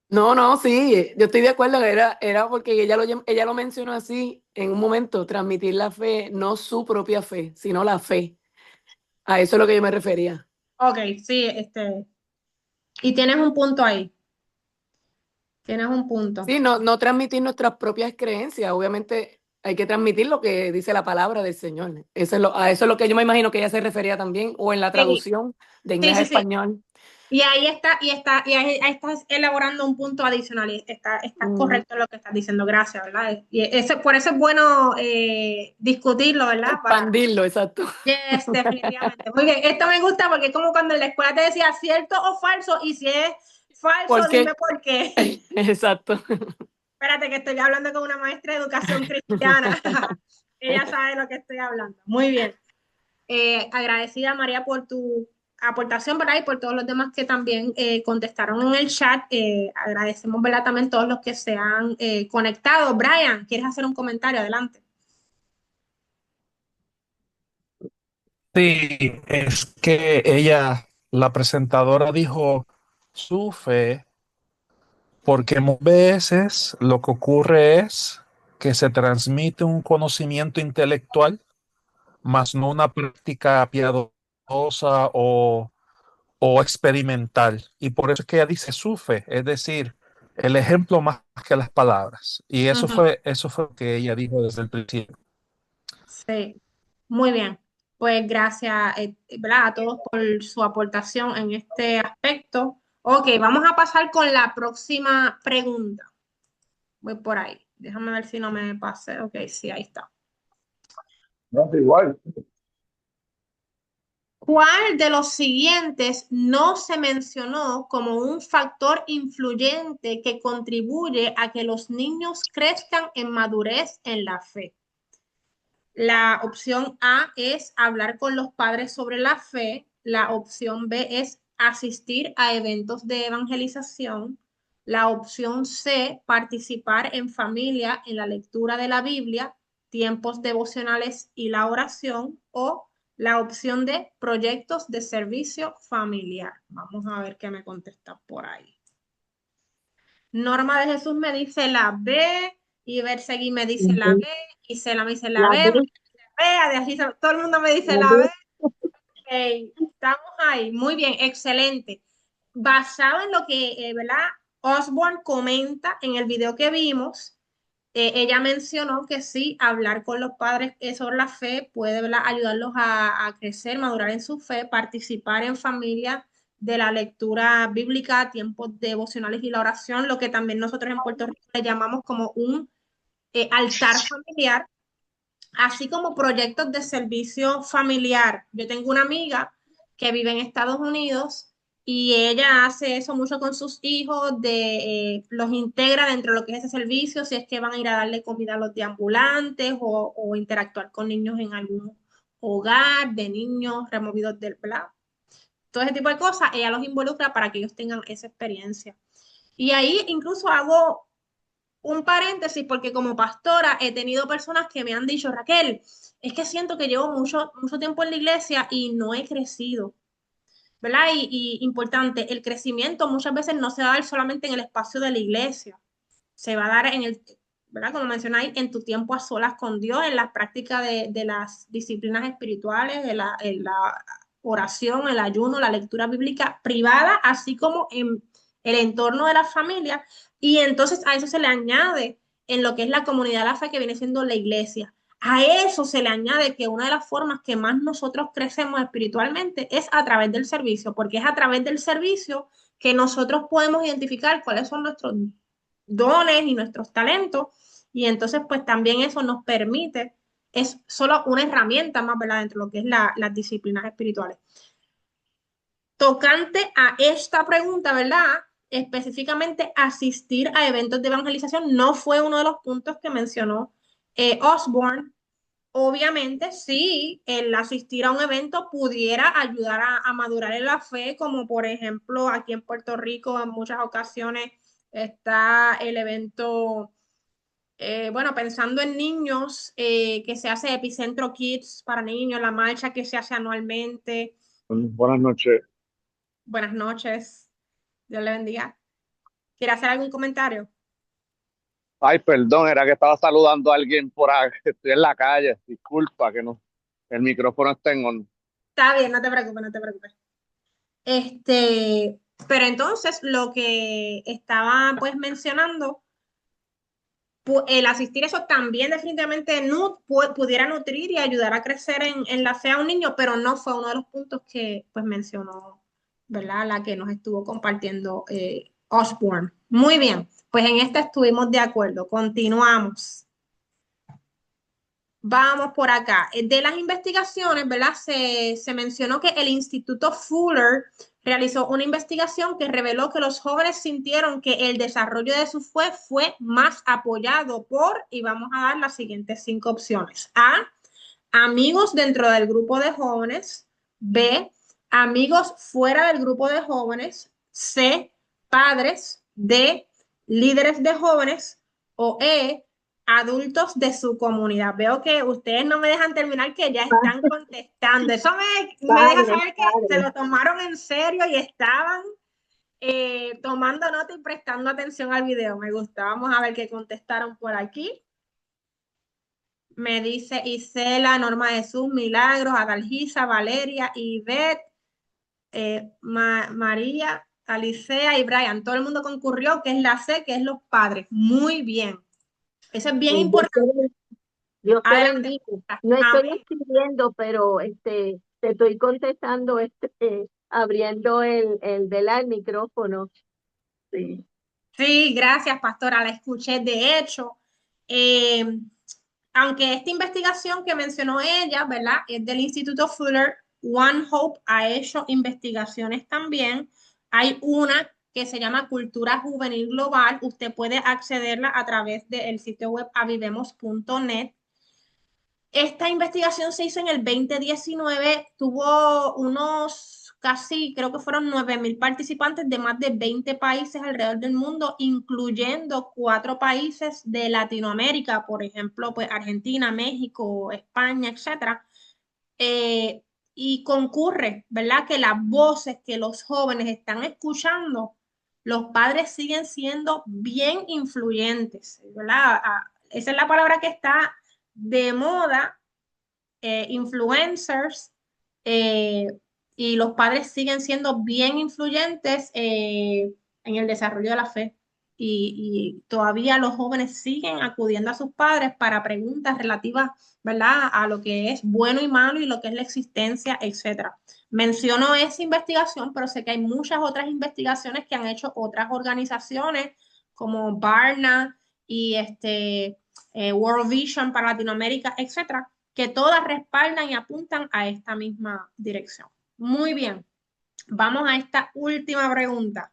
[SPEAKER 4] No, no, sí, yo estoy de acuerdo, era porque ella lo mencionó así en un momento, transmitir la fe, no su propia fe, sino la fe. A eso es lo que yo me refería.
[SPEAKER 1] Ok, sí, y tienes un punto ahí, tienes un punto.
[SPEAKER 4] Sí, no, no transmitir nuestras propias creencias, obviamente hay que transmitir lo que dice la palabra del Señor. A eso es lo que yo me imagino que ella se refería también, o en la
[SPEAKER 1] Sí,
[SPEAKER 4] traducción de
[SPEAKER 1] sí,
[SPEAKER 4] inglés a
[SPEAKER 1] sí, sí.
[SPEAKER 4] español.
[SPEAKER 1] Y ahí estás elaborando un punto adicional y estás
[SPEAKER 4] Ujú.
[SPEAKER 1] correcto en lo que estás diciendo, gracias, ¿verdad? Y por eso es bueno discutirlo, ¿verdad?
[SPEAKER 4] Expandirlo, exacto.
[SPEAKER 1] Yes, definitivamente. Muy bien, esto me gusta porque es como cuando en la escuela te decía cierto o falso, y si es falso,
[SPEAKER 4] ¿Por
[SPEAKER 1] dime
[SPEAKER 4] qué?
[SPEAKER 1] por qué.
[SPEAKER 4] Exacto.
[SPEAKER 1] Espérate, que estoy hablando con una maestra de educación cristiana. Ella sabe lo que estoy hablando. Muy bien. Agradecida, María, por tu aportación, ¿verdad? Y por todos los demás que también contestaron en el chat. Agradecemos, ¿verdad?, también todos los que se han conectado. Brian, ¿quieres hacer un comentario? Adelante.
[SPEAKER 5] Sí, es que ella, la presentadora, dijo su fe, porque muchas veces lo que ocurre es que se transmite un conocimiento intelectual, más no una práctica piadosa o experimental. Y por eso es que ella dice su fe, es decir, el ejemplo más que las palabras. Y
[SPEAKER 1] Ujú.
[SPEAKER 5] eso fue lo que ella dijo desde el principio.
[SPEAKER 1] Sí, muy bien. Pues gracias, ¿verdad? A todos por su aportación en este aspecto. Ok, vamos a pasar con la próxima pregunta. Voy por ahí. Déjame ver si no me pasé. Ok, sí, ahí está.
[SPEAKER 6] No, igual.
[SPEAKER 1] ¿Cuál de los siguientes no se mencionó como un factor influyente que contribuye a que los niños crezcan en madurez en la fe? La opción A es hablar con los padres sobre la fe. La opción B es asistir a eventos de evangelización. La opción C, participar en familia en la lectura de la Biblia, tiempos devocionales y la oración. O la opción D, proyectos de servicio familiar. Vamos a ver qué me contesta por ahí. Norma de Jesús me dice la B, y Bersegui me dice la B, y Cela me dice la
[SPEAKER 4] La
[SPEAKER 1] B,
[SPEAKER 4] B,
[SPEAKER 1] de así todo el mundo me dice
[SPEAKER 4] la
[SPEAKER 1] la B.
[SPEAKER 4] B.
[SPEAKER 1] Ok, estamos ahí, muy bien, excelente. Basado en lo que, ¿verdad? Osborne comenta en el video que vimos, ella mencionó que sí, hablar con los padres sobre la fe puede, ¿verdad?, ayudarlos a crecer, madurar en su fe, participar en familia de la lectura bíblica, tiempos devocionales y la oración, lo que también nosotros en Puerto Rico le llamamos como un altar familiar, así como proyectos de servicio familiar. Yo tengo una amiga que vive en Estados Unidos y ella hace eso mucho con sus hijos, los integra dentro de lo que es ese servicio, si es que van a ir a darle comida a los deambulantes o interactuar con niños en algún hogar de niños removidos del plan. Todo ese tipo de cosas, ella los involucra para que ellos tengan esa experiencia. Y ahí incluso hago un paréntesis porque como pastora he tenido personas que me han dicho, Raquel, es que siento que llevo mucho tiempo en la iglesia y no he crecido, ¿verdad? Y importante, el crecimiento muchas veces no se va a dar solamente en el espacio de la iglesia, se va a dar en el, ¿verdad? Como mencionáis, en tu tiempo a solas con Dios, en la práctica de las disciplinas espirituales, en la oración, el ayuno, la lectura bíblica privada, así como en el entorno de la familia. Y entonces a eso se le añade en lo que es la comunidad de la fe que viene siendo la iglesia. A eso se le añade que una de las formas que más nosotros crecemos espiritualmente es a través del servicio, porque es a través del servicio que nosotros podemos identificar cuáles son nuestros dones y nuestros talentos. Y entonces, pues también eso nos permite, es solo una herramienta más, ¿verdad? Dentro de lo que es las disciplinas espirituales. Tocante a esta pregunta, ¿verdad? Específicamente asistir a eventos de evangelización no fue uno de los puntos que mencionó Osborne. Obviamente, sí, el asistir a un evento pudiera ayudar a madurar en la fe, como por ejemplo aquí en Puerto Rico en muchas ocasiones está el evento, bueno, pensando en niños, que se hace Epicentro Kids para niños, la marcha que se hace anualmente.
[SPEAKER 6] Buenas noches.
[SPEAKER 1] Buenas noches, Dios le bendiga. ¿Quiere hacer algún comentario?
[SPEAKER 6] Ay, perdón, era que estaba saludando a alguien por ahí. Estoy en la calle. Disculpa que no. El micrófono está en on.
[SPEAKER 1] Está bien, no te preocupes, no te preocupes. Este, pero entonces lo que estaba pues mencionando, el asistir a eso también definitivamente pudiera nutrir y ayudar a crecer en la fe a un niño, pero no fue uno de los puntos que pues mencionó, ¿verdad? La que nos estuvo compartiendo Osborne. Muy bien, pues en esta estuvimos de acuerdo. Continuamos. Vamos por acá. De las investigaciones, ¿verdad? Se mencionó que el Instituto Fuller realizó una investigación que reveló que los jóvenes sintieron que el desarrollo de su fe fue más apoyado por, y vamos a dar las siguientes 5 opciones. A, amigos dentro del grupo de jóvenes. B, amigos fuera del grupo de jóvenes. C, padres. D, líderes de jóvenes. O E, adultos de su comunidad. Veo que ustedes no me dejan terminar, que ya están contestando. Eso me deja
[SPEAKER 4] Padre,
[SPEAKER 1] saber que se
[SPEAKER 4] padre.
[SPEAKER 1] lo tomaron en serio y estaban tomando nota y prestando atención al video. Me gusta. Vamos a ver qué contestaron por aquí. Me dice Isela, Norma Jesús, Milagros, Adalgisa, Valeria, Ivette, María, Alicea y Brian. Todo el mundo concurrió, que es la C, que es los padres. Muy bien. Eso es bien
[SPEAKER 4] Pues
[SPEAKER 1] importante.
[SPEAKER 7] Dios te
[SPEAKER 1] Adelante.
[SPEAKER 7] bendiga. No estoy
[SPEAKER 1] Amén.
[SPEAKER 7] escribiendo, pero te estoy contestando, abriendo el micrófono. Sí.
[SPEAKER 1] Sí, gracias, pastora, la escuché. De hecho, eh, aunque esta investigación que mencionó ella, ¿verdad? Es del Instituto Fuller, One Hope ha hecho investigaciones también. Hay una que se llama Cultura Juvenil Global. Usted puede accederla a través del sitio web avivemos.net. Esta investigación se hizo en el 2019, tuvo unos casi, creo que fueron 9.000 participantes de más de 20 países alrededor del mundo, incluyendo 4 países de Latinoamérica, por ejemplo, pues Argentina, México, España, etcétera. Eh, y concurre, ¿verdad? Que las voces que los jóvenes están escuchando, los padres siguen siendo bien influyentes, ¿verdad? Esa es la palabra que está de moda, influencers, eh, y los padres siguen siendo bien influyentes en el desarrollo de la fe. Y todavía los jóvenes siguen acudiendo a sus padres para preguntas relativas, ¿verdad?, a lo que es bueno y malo y lo que es la existencia, etcétera. Menciono esa investigación, pero sé que hay muchas otras investigaciones que han hecho otras organizaciones como Barna y World Vision para Latinoamérica, etcétera, que todas respaldan y apuntan a esta misma dirección. Muy bien, vamos a esta última pregunta.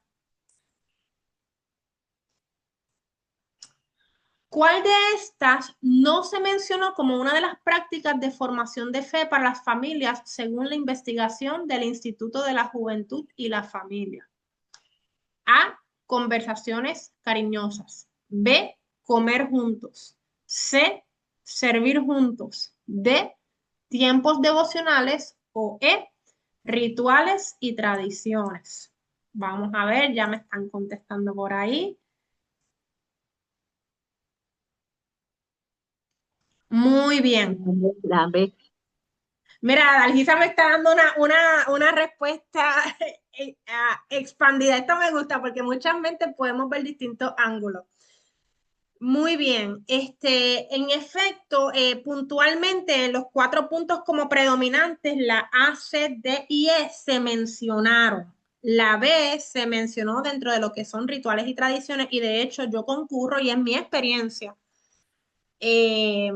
[SPEAKER 1] ¿Cuál de estas no se mencionó como una de las prácticas de formación de fe para las familias según la investigación del Instituto de la Juventud y la Familia? A, conversaciones cariñosas. B, comer juntos. C, servir juntos. D, tiempos devocionales. O E, rituales y tradiciones. Vamos a ver, ya me están contestando por ahí. Muy bien.
[SPEAKER 7] La B.
[SPEAKER 1] Mira, Dalgisa me está dando una respuesta expandida. Esto me gusta porque muchas veces podemos ver distintos ángulos. Muy bien, en efecto, puntualmente en los 4 puntos como predominantes, la A, C, D y E se mencionaron. La B se mencionó dentro de lo que son rituales y tradiciones y de hecho yo concurro y es mi experiencia. Eh,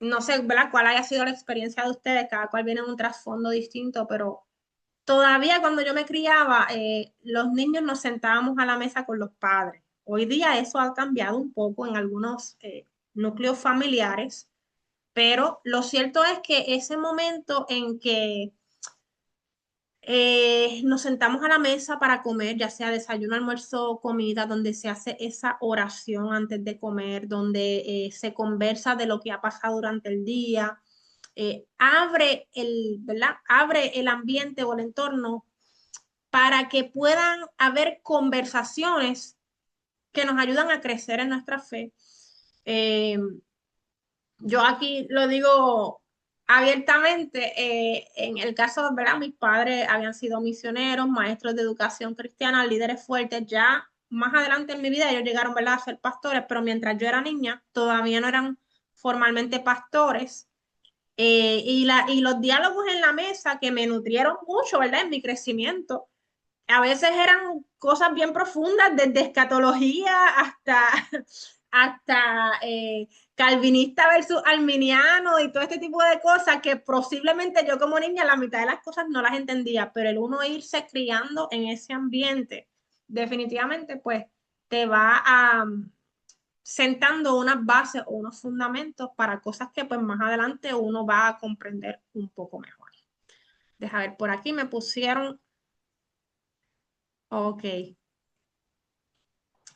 [SPEAKER 1] no sé, ¿verdad?, cuál haya sido la experiencia de ustedes, cada cual viene en un trasfondo distinto, pero todavía cuando yo me criaba, los niños nos sentábamos a la mesa con los padres. Hoy día eso ha cambiado un poco en algunos núcleos familiares, pero lo cierto es que ese momento en que nos sentamos a la mesa para comer, ya sea desayuno, almuerzo, comida, donde se hace esa oración antes de comer, donde se conversa de lo que ha pasado durante el día, ¿verdad? Abre el ambiente o el entorno para que puedan haber conversaciones que nos ayudan a crecer en nuestra fe. Eh, yo aquí lo digo abiertamente, en el caso, ¿verdad? Mis padres habían sido misioneros, maestros de educación cristiana, líderes fuertes. Ya más adelante en mi vida ellos llegaron, ¿verdad?, a ser pastores, pero mientras yo era niña todavía no eran formalmente pastores. Y los diálogos en la mesa que me nutrieron mucho, ¿verdad?, en mi crecimiento, a veces eran cosas bien profundas, desde escatología hasta calvinista versus arminiano y todo este tipo de cosas que posiblemente yo como niña la mitad de las cosas no las entendía, pero el uno irse criando en ese ambiente definitivamente pues te va sentando unas bases o unos fundamentos para cosas que pues más adelante uno va a comprender un poco mejor. Deja ver, por aquí me pusieron, ok.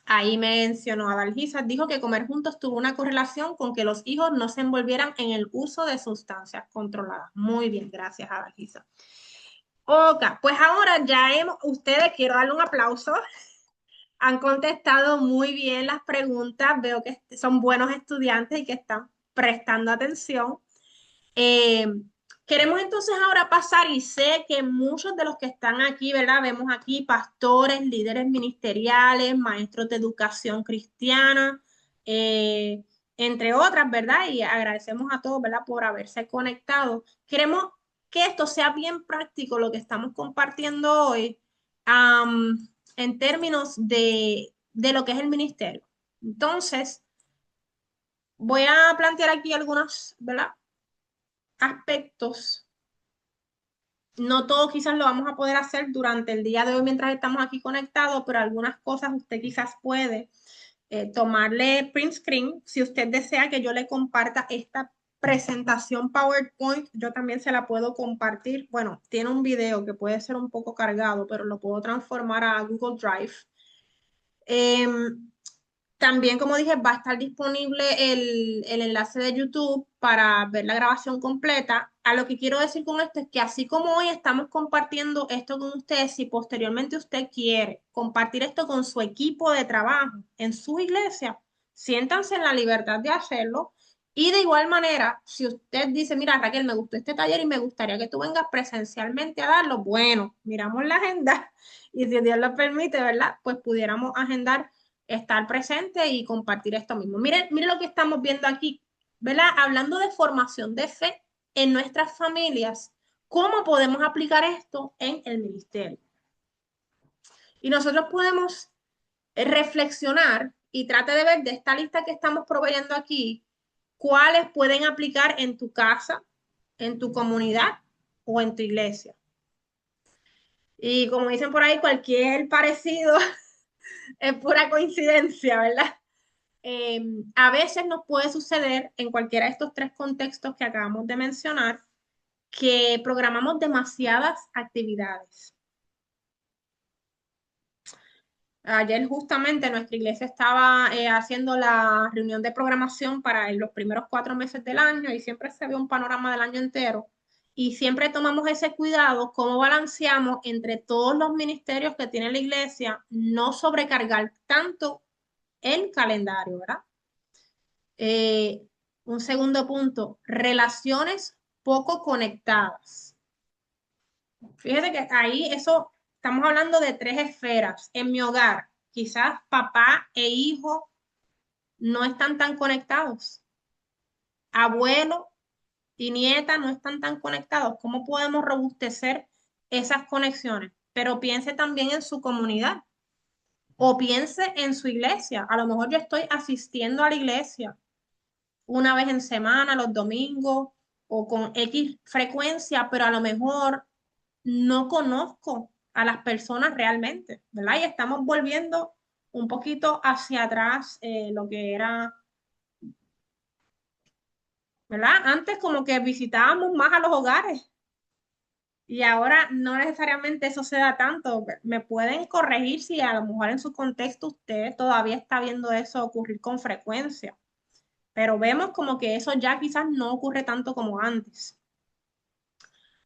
[SPEAKER 1] Ahí mencionó Adalgisa, dijo que comer juntos tuvo una correlación con que los hijos no se envolvieran en el uso de sustancias controladas. Muy bien, gracias Adalgisa. Ok, pues ahora ustedes quiero darle un aplauso. Han contestado muy bien las preguntas. Veo que son buenos estudiantes y que están prestando atención. Eh, Queremos entonces ahora pasar, y sé que muchos de los que están aquí, ¿verdad? Vemos aquí pastores, líderes ministeriales, maestros de educación cristiana, entre otras, ¿verdad? Y agradecemos a todos, ¿verdad? Por haberse conectado. Queremos que esto sea bien práctico, lo que estamos compartiendo hoy, en términos de lo que es el ministerio. Entonces, voy a plantear aquí algunos, ¿verdad? Aspectos. No todo quizás lo vamos a poder hacer durante el día de hoy mientras estamos aquí conectados, pero algunas cosas usted quizás puede tomarle print screen. Si usted desea que yo le comparta esta presentación PowerPoint, yo también se la puedo compartir. Bueno, tiene un video que puede ser un poco cargado, pero lo puedo transformar a Google Drive. También, como dije, va a estar disponible el enlace de YouTube para ver la grabación completa. A lo que quiero decir con esto es que así como hoy estamos compartiendo esto con ustedes, si posteriormente usted quiere compartir esto con su equipo de trabajo en su iglesia, siéntanse en la libertad de hacerlo. Y de igual manera, si usted dice, mira, Raquel, me gustó este taller y me gustaría que tú vengas presencialmente a darlo, bueno, miramos la agenda y si Dios lo permite, ¿verdad? Pues pudiéramos agendar estar presente y compartir esto mismo. Mire lo que estamos viendo aquí, ¿verdad? Hablando de formación de fe en nuestras familias, ¿cómo podemos aplicar esto en el ministerio? Y nosotros podemos reflexionar y trate de ver de esta lista que estamos proveyendo aquí, cuáles pueden aplicar en tu casa, en tu comunidad o en tu iglesia. Y como dicen por ahí, cualquier parecido es pura coincidencia, ¿verdad? A veces nos puede suceder en cualquiera de estos tres contextos que acabamos de mencionar que programamos demasiadas actividades. Ayer justamente nuestra iglesia estaba haciendo la reunión de programación para los primeros 4 meses del año y siempre se ve un panorama del año entero y siempre tomamos ese cuidado, cómo balanceamos entre todos los ministerios que tiene la iglesia, no sobrecargar tanto el calendario, ¿verdad? Un segundo punto, relaciones poco conectadas. Fíjese que ahí estamos hablando de 3 esferas. En mi hogar, quizás papá e hijo no están tan conectados. Abuelo y nieta no están tan conectados. ¿Cómo podemos robustecer esas conexiones? Pero piense también en su comunidad o piense en su iglesia. A lo mejor yo estoy asistiendo a la iglesia una vez en semana, los domingos, o con X frecuencia, pero a lo mejor no conozco a las personas realmente, ¿verdad? Y estamos volviendo un poquito hacia atrás lo que era, ¿verdad? Antes como que visitábamos más a los hogares y ahora no necesariamente eso se da tanto. Me pueden corregir si a lo mejor en su contexto usted todavía está viendo eso ocurrir con frecuencia. Pero vemos como que eso ya quizás no ocurre tanto como antes.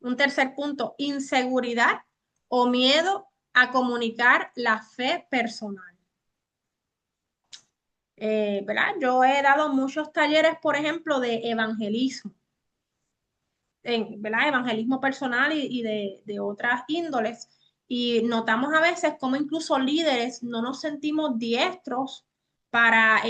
[SPEAKER 1] Un tercer punto, inseguridad o miedo a comunicar la fe personal. ¿Verdad? Yo he dado muchos talleres, por ejemplo, de evangelismo, ¿verdad? Evangelismo personal y de otras índoles. Y notamos a veces como incluso líderes no nos sentimos diestros para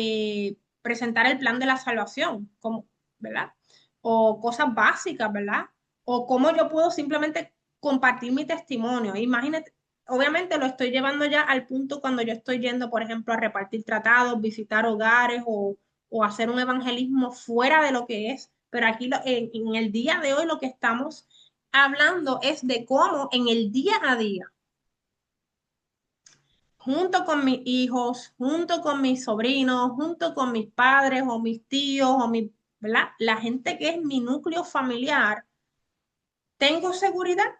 [SPEAKER 1] presentar el plan de la salvación, como, ¿verdad? O cosas básicas, ¿verdad? O cómo yo puedo simplemente compartir mi testimonio. Imagínate, obviamente lo estoy llevando ya al punto cuando yo estoy yendo, por ejemplo, a repartir tratados, visitar hogares o hacer un evangelismo fuera de lo que es. Pero aquí en el día de hoy lo que estamos hablando es de cómo en el día a día, junto con mis hijos, junto con mis sobrinos, junto con mis padres o mis tíos o ¿verdad? La gente que es mi núcleo familiar, ¿tengo seguridad?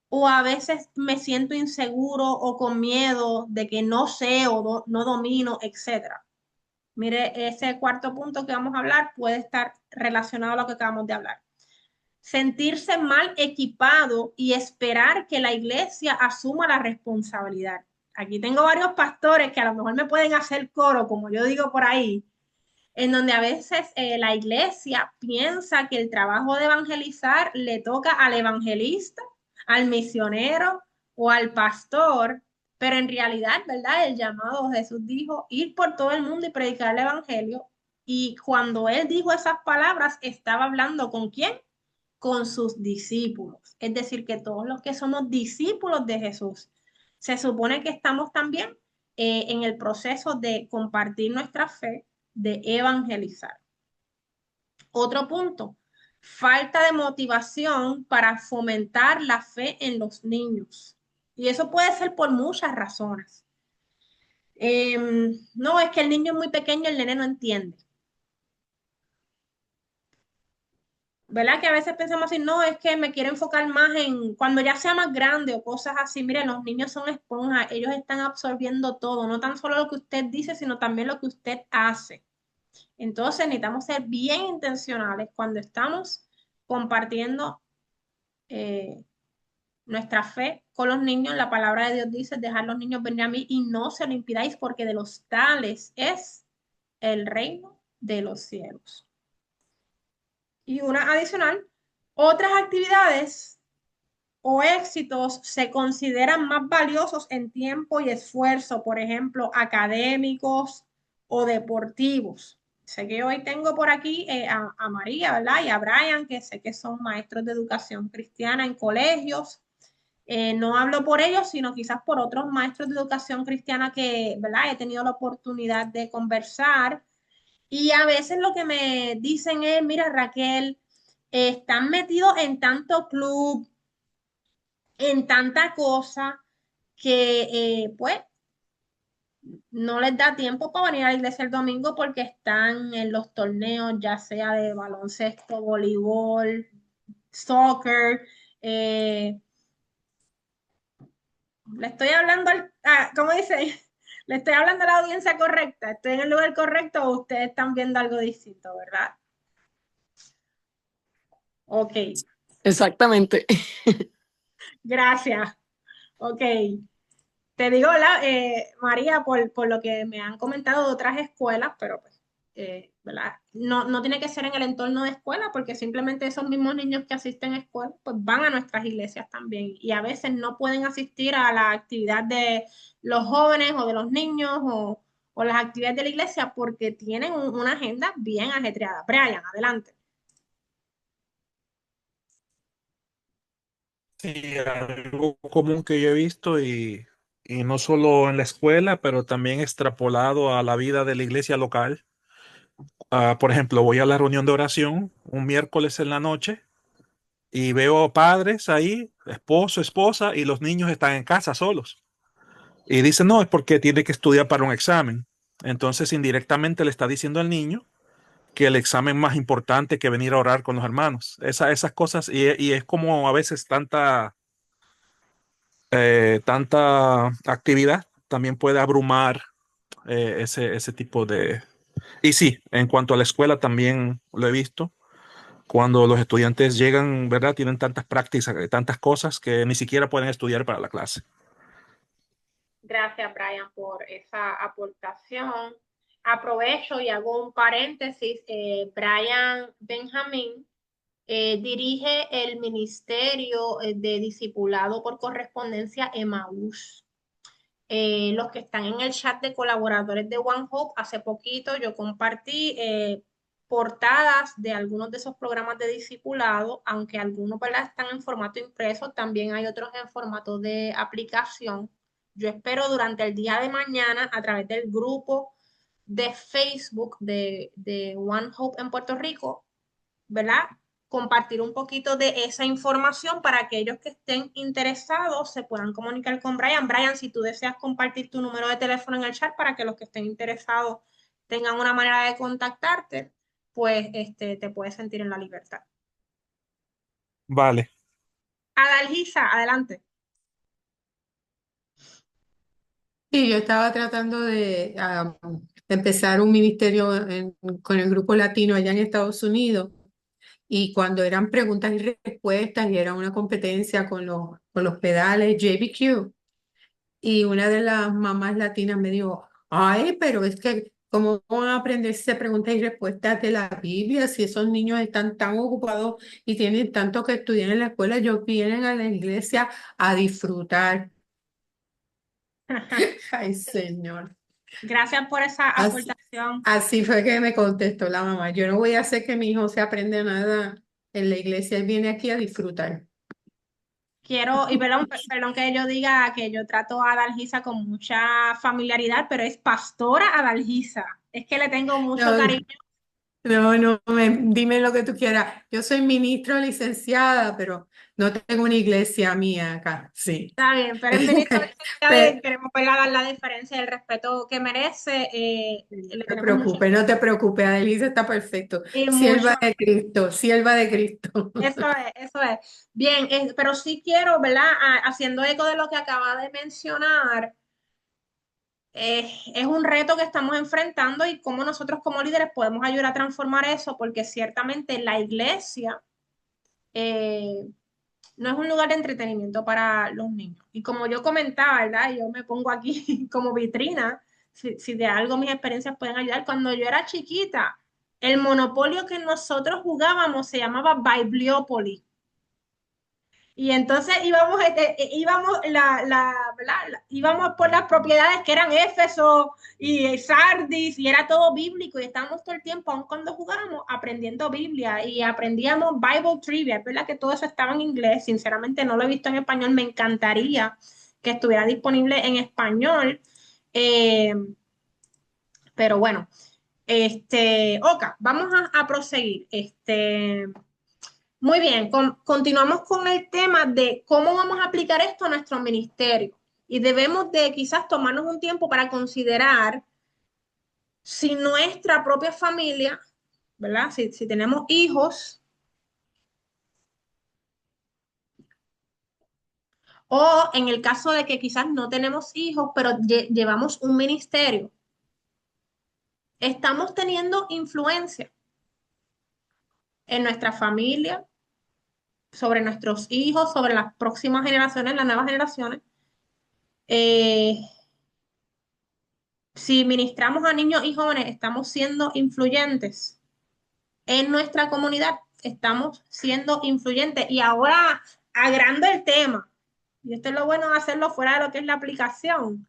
[SPEAKER 1] O a veces me siento inseguro o con miedo de que no sé o no domino, etcétera. Mire, ese cuarto punto que vamos a hablar puede estar relacionado a lo que acabamos de hablar. Sentirse mal equipado y esperar que la iglesia asuma la responsabilidad. Aquí tengo varios pastores que a lo mejor me pueden hacer coro, como yo digo por ahí, en donde a veces la iglesia piensa que el trabajo de evangelizar le toca al evangelista, al misionero o al pastor, pero en realidad, ¿verdad? El llamado Jesús dijo, ir por todo el mundo y predicar el evangelio, Y cuando él dijo esas palabras, estaba hablando ¿con quién? Con sus discípulos. Es decir, que todos los que somos discípulos de Jesús, se supone que estamos también en el proceso de compartir nuestra fe, de evangelizar. Otro punto, falta de motivación para fomentar la fe en los niños. Y eso puede ser por muchas razones. No, es que el niño es muy pequeño, el nene no entiende. ¿Verdad? Que a veces pensamos así, no, es que me quiero enfocar más en cuando ya sea más grande o cosas así. Miren, los niños son esponjas, ellos están absorbiendo todo, no tan solo lo que usted dice, sino también lo que usted hace. Entonces necesitamos ser bien intencionales cuando estamos compartiendo eh, nuestra fe con los niños. La palabra de Dios dice, dejar los niños venir a mí y no se lo impidáis porque de los tales es el reino de los cielos. Y una adicional, otras actividades o éxitos se consideran más valiosos en tiempo y esfuerzo, por ejemplo, académicos o deportivos. Sé que hoy tengo por aquí a María, ¿verdad? Y a Brian, que sé que son maestros de educación cristiana en colegios. No hablo por ellos, sino quizás por otros maestros de educación cristiana que, ¿verdad? He tenido la oportunidad de conversar y a veces lo que me dicen es, mira, Raquel, están metidos en tanto club, en tanta cosa, que pues no les da tiempo para venir a la iglesia el domingo porque están en los torneos, ya sea de baloncesto, voleibol, soccer. Le estoy hablando ¿cómo dice? Le estoy hablando a la audiencia correcta. ¿Estoy en el lugar correcto o ustedes están viendo algo distinto, verdad? Ok,
[SPEAKER 4] Exactamente.
[SPEAKER 1] gracias. Ok. Te digo, María, por lo que me han comentado de otras escuelas, pero pues, ¿verdad? No tiene que ser en el entorno de escuela, porque simplemente esos mismos niños que asisten a escuela, pues van a nuestras iglesias también. Y a veces no pueden asistir a la actividad de los jóvenes o de los niños o las actividades de la iglesia porque tienen una agenda bien ajetreada. Brian, adelante.
[SPEAKER 5] Sí, algo común que yo he visto y no solo en la escuela, pero también extrapolado a la vida de la iglesia local. Por ejemplo, voy a la reunión de oración un miércoles en la noche y veo padres ahí, esposo, esposa, y los niños están en casa solos. Y dicen, no, es porque tiene que estudiar para un examen. Entonces, indirectamente le está diciendo al niño que el examen más importante que venir a orar con los hermanos. Esas cosas, y es como a veces tanta actividad también puede abrumar ese tipo de... Y sí, en cuanto a la escuela también lo he visto. Cuando los estudiantes llegan, ¿verdad? Tienen tantas prácticas, tantas cosas que ni siquiera pueden estudiar para la clase.
[SPEAKER 1] Gracias, Brian, por esa aportación. Aprovecho y hago un paréntesis. Brian Benjamín dirige el Ministerio de Discipulado por Correspondencia Emaús. Los que están en el chat de colaboradores de One Hope, hace poquito yo compartí portadas de algunos de esos programas de discipulado, aunque algunos, ¿verdad?, están en formato impreso, también hay otros en formato de aplicación. Yo espero durante el día de mañana, a través del grupo de Facebook de One Hope en Puerto Rico, ¿verdad? Compartir un poquito de esa información para aquellos que estén interesados se puedan comunicar con Brian. Brian, si tú deseas compartir tu número de teléfono en el chat para que los que estén interesados tengan una manera de contactarte, pues te puedes sentir en la libertad.
[SPEAKER 5] Vale.
[SPEAKER 1] Adalgisa, adelante.
[SPEAKER 8] Sí, yo estaba tratando de empezar un ministerio con el grupo latino allá en Estados Unidos y cuando eran preguntas y respuestas y era una competencia con los pedales JBQ y una de las mamás latinas me dijo, ay, pero es que ¿cómo van a aprenderse preguntas y respuestas de la Biblia si esos niños están tan ocupados y tienen tanto que estudiar en la escuela? Ellos vienen a la iglesia a disfrutar. Ay, Señor.
[SPEAKER 1] Gracias por esa
[SPEAKER 8] Así,
[SPEAKER 1] aportación.
[SPEAKER 8] así fue que me contestó la mamá. Yo no voy a hacer que mi hijo se aprenda nada en la iglesia. Él viene aquí a disfrutar.
[SPEAKER 1] Quiero, y perdón que yo diga que yo trato a Adalgisa con mucha familiaridad, pero es pastora Adalgisa. Es que le tengo mucho
[SPEAKER 8] No,
[SPEAKER 1] cariño.
[SPEAKER 8] no, dime lo que tú quieras. Yo soy ministra licenciada, pero no tengo una iglesia mía acá. Sí.
[SPEAKER 1] Está bien, pero es ministro licenciado y
[SPEAKER 8] Pe-
[SPEAKER 1] queremos verla dar la diferencia y el respeto que merece. Le
[SPEAKER 8] No te
[SPEAKER 1] tenemos mucho
[SPEAKER 8] preocupes, no te preocupes. Adelisa está perfecto.
[SPEAKER 1] y
[SPEAKER 8] Sierva
[SPEAKER 1] mucho.
[SPEAKER 8] de Cristo, sierva de Cristo.
[SPEAKER 1] Eso es, eso es. Bien, pero sí quiero, ¿verdad? Haciendo eco de lo que acaba de mencionar, es un reto que estamos enfrentando y cómo nosotros como líderes podemos ayudar a transformar eso, porque ciertamente la iglesia eh, no es un lugar de entretenimiento para los niños. Y como yo comentaba, ¿verdad? Yo me pongo aquí como vitrina, si de algo mis experiencias pueden ayudar. Cuando yo era chiquita, el monopolio que nosotros jugábamos se llamaba Bibliopoly. Y entonces íbamos, ¿verdad? Íbamos por las propiedades que eran Éfeso y Sardis y era todo bíblico y estábamos todo el tiempo, aun cuando jugábamos, aprendiendo Biblia y aprendíamos Bible Trivia. Es verdad que todo eso estaba en inglés, sinceramente no lo he visto en español, me encantaría que estuviera disponible en español. Eh, pero bueno, Oka, vamos a proseguir. Muy bien, continuamos con el tema de cómo vamos a aplicar esto a nuestro ministerio. Y debemos de quizás tomarnos un tiempo para considerar si nuestra propia familia, ¿verdad? Si tenemos hijos o en el caso de que quizás no tenemos hijos, pero llevamos un ministerio, estamos teniendo influencia en nuestra familia, sobre nuestros hijos, sobre las próximas generaciones, las nuevas generaciones. Eh, Si ministramos a niños y jóvenes, estamos siendo influyentes en nuestra comunidad, estamos siendo influyentes. Y ahora, agrando el tema, y esto es lo bueno de hacerlo fuera de lo que es la aplicación.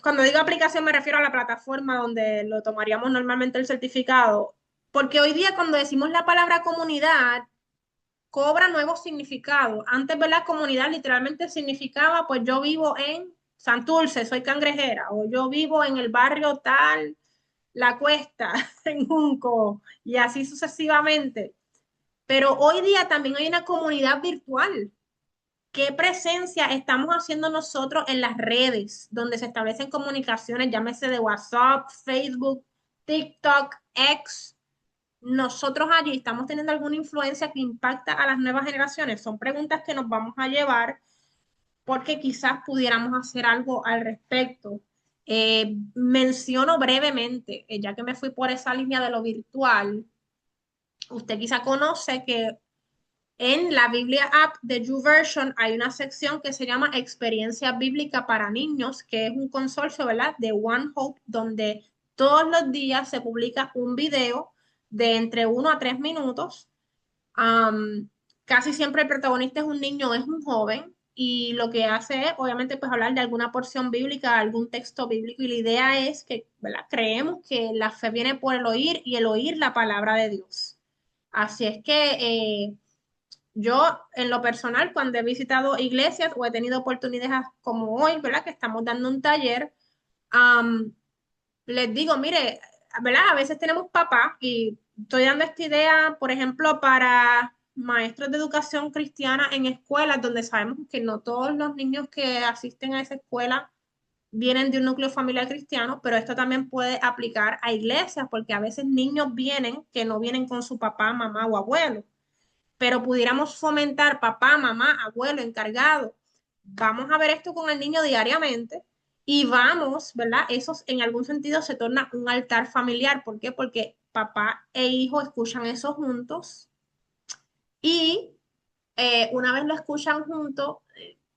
[SPEAKER 1] Cuando digo aplicación me refiero a la plataforma donde lo tomaríamos normalmente el certificado, porque hoy día cuando decimos la palabra comunidad, cobra nuevos significados. Antes, ¿verdad? Comunidad literalmente significaba, pues yo vivo en Santurce, soy cangrejera, o yo vivo en el barrio tal, La Cuesta, en Junco, y así sucesivamente. Pero hoy día también hay una comunidad virtual. ¿Qué presencia estamos haciendo nosotros en las redes donde se establecen comunicaciones, llámese de WhatsApp, Facebook, TikTok, X? Nosotros allí estamos teniendo alguna influencia que impacta a las nuevas generaciones. Son preguntas que nos vamos a llevar porque quizás pudiéramos hacer algo al respecto. Menciono brevemente, ya que me fui por esa línea de lo virtual, usted quizá conoce que en la Biblia App de YouVersion hay una sección que se llama Experiencia Bíblica para Niños, que es un consorcio, ¿verdad? De One Hope, donde todos los días se publica un video de entre 1 a 3 minutos. Um, Casi siempre el protagonista es un niño o es un joven y lo que hace es, obviamente, pues hablar de alguna porción bíblica, algún texto bíblico y la idea es que, ¿verdad? Creemos que la fe viene por el oír y el oír la palabra de Dios. Así es que yo, en lo personal, cuando he visitado iglesias o he tenido oportunidades como hoy, ¿verdad? Que estamos dando un taller, um, les digo, mire, ¿verdad? A veces tenemos papás y estoy dando esta idea, por ejemplo, para maestros de educación cristiana en escuelas donde sabemos que no todos los niños que asisten a esa escuela vienen de un núcleo familiar cristiano, pero esto también puede aplicar a iglesias porque a veces niños vienen que no vienen con su papá, mamá o abuelo, pero pudiéramos fomentar papá, mamá, abuelo, encargado. Vamos a ver esto con el niño diariamente y vamos, ¿verdad? Eso en algún sentido se torna un altar familiar. ¿Por qué? Porque papá e hijo escuchan eso juntos y una vez lo escuchan juntos,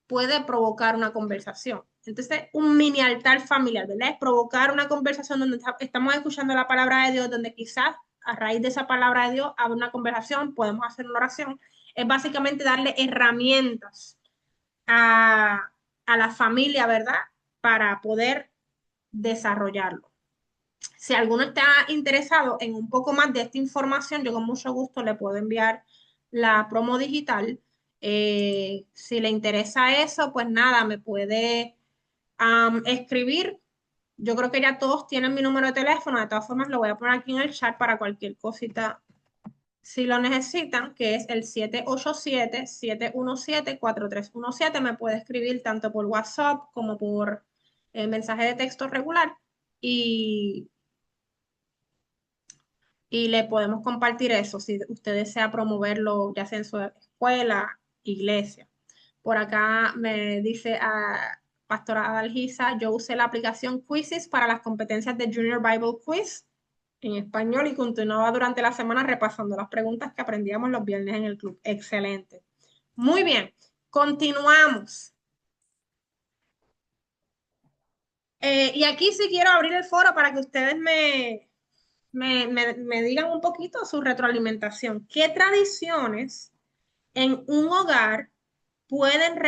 [SPEAKER 1] puede provocar una conversación. Entonces, un mini altar familiar, ¿verdad? Es provocar una conversación donde estamos escuchando la palabra de Dios, donde quizás a raíz de esa palabra de Dios habrá una conversación, podemos hacer una oración. Es básicamente darle herramientas a, a la familia, ¿verdad? Para poder desarrollarlo. Si alguno está interesado en un poco más de esta información, yo con mucho gusto le puedo enviar la promo digital. Si le interesa eso, pues nada, me puede escribir. Yo creo que ya todos tienen mi número de teléfono. De todas formas, lo voy a poner aquí en el chat para cualquier cosita si lo necesitan, que es el 787-717-4317. Me puede escribir tanto por WhatsApp como por mensaje de texto regular y, y le podemos compartir eso si usted desea promoverlo, ya sea en su escuela, iglesia. Por acá me dice a Pastora Adalgisa, yo usé la aplicación Quizzes para las competencias de Junior Bible Quiz en español y continuaba durante la semana repasando las preguntas que aprendíamos los viernes en el club. Excelente. Muy bien, continuamos. Y aquí sí quiero abrir el foro para que ustedes me digan un poquito su retroalimentación. ¿Qué tradiciones en un hogar pueden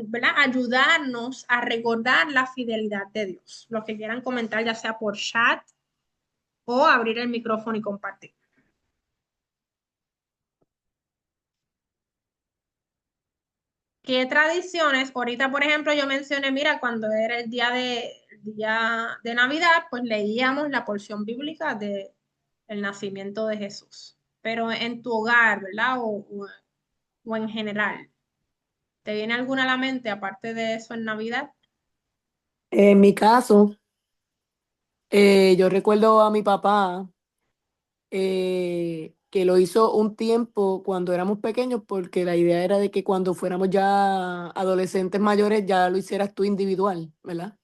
[SPEAKER 1] ¿verdad? Ayudarnos a recordar la fidelidad de Dios? Los que quieran comentar, ya sea por chat o abrir el micrófono y compartir. ¿Qué tradiciones? Ahorita, por ejemplo, yo mencioné, mira, cuando era el día de Navidad, pues leíamos la porción bíblica de el nacimiento de Jesús. Pero en tu hogar, ¿verdad? O en general, ¿te viene alguna a la mente aparte de eso en Navidad?
[SPEAKER 4] En mi caso, yo recuerdo a mi papá que lo hizo un tiempo cuando éramos pequeños, porque la idea era de que cuando fuéramos ya adolescentes mayores ya lo hicieras tú individual, ¿verdad?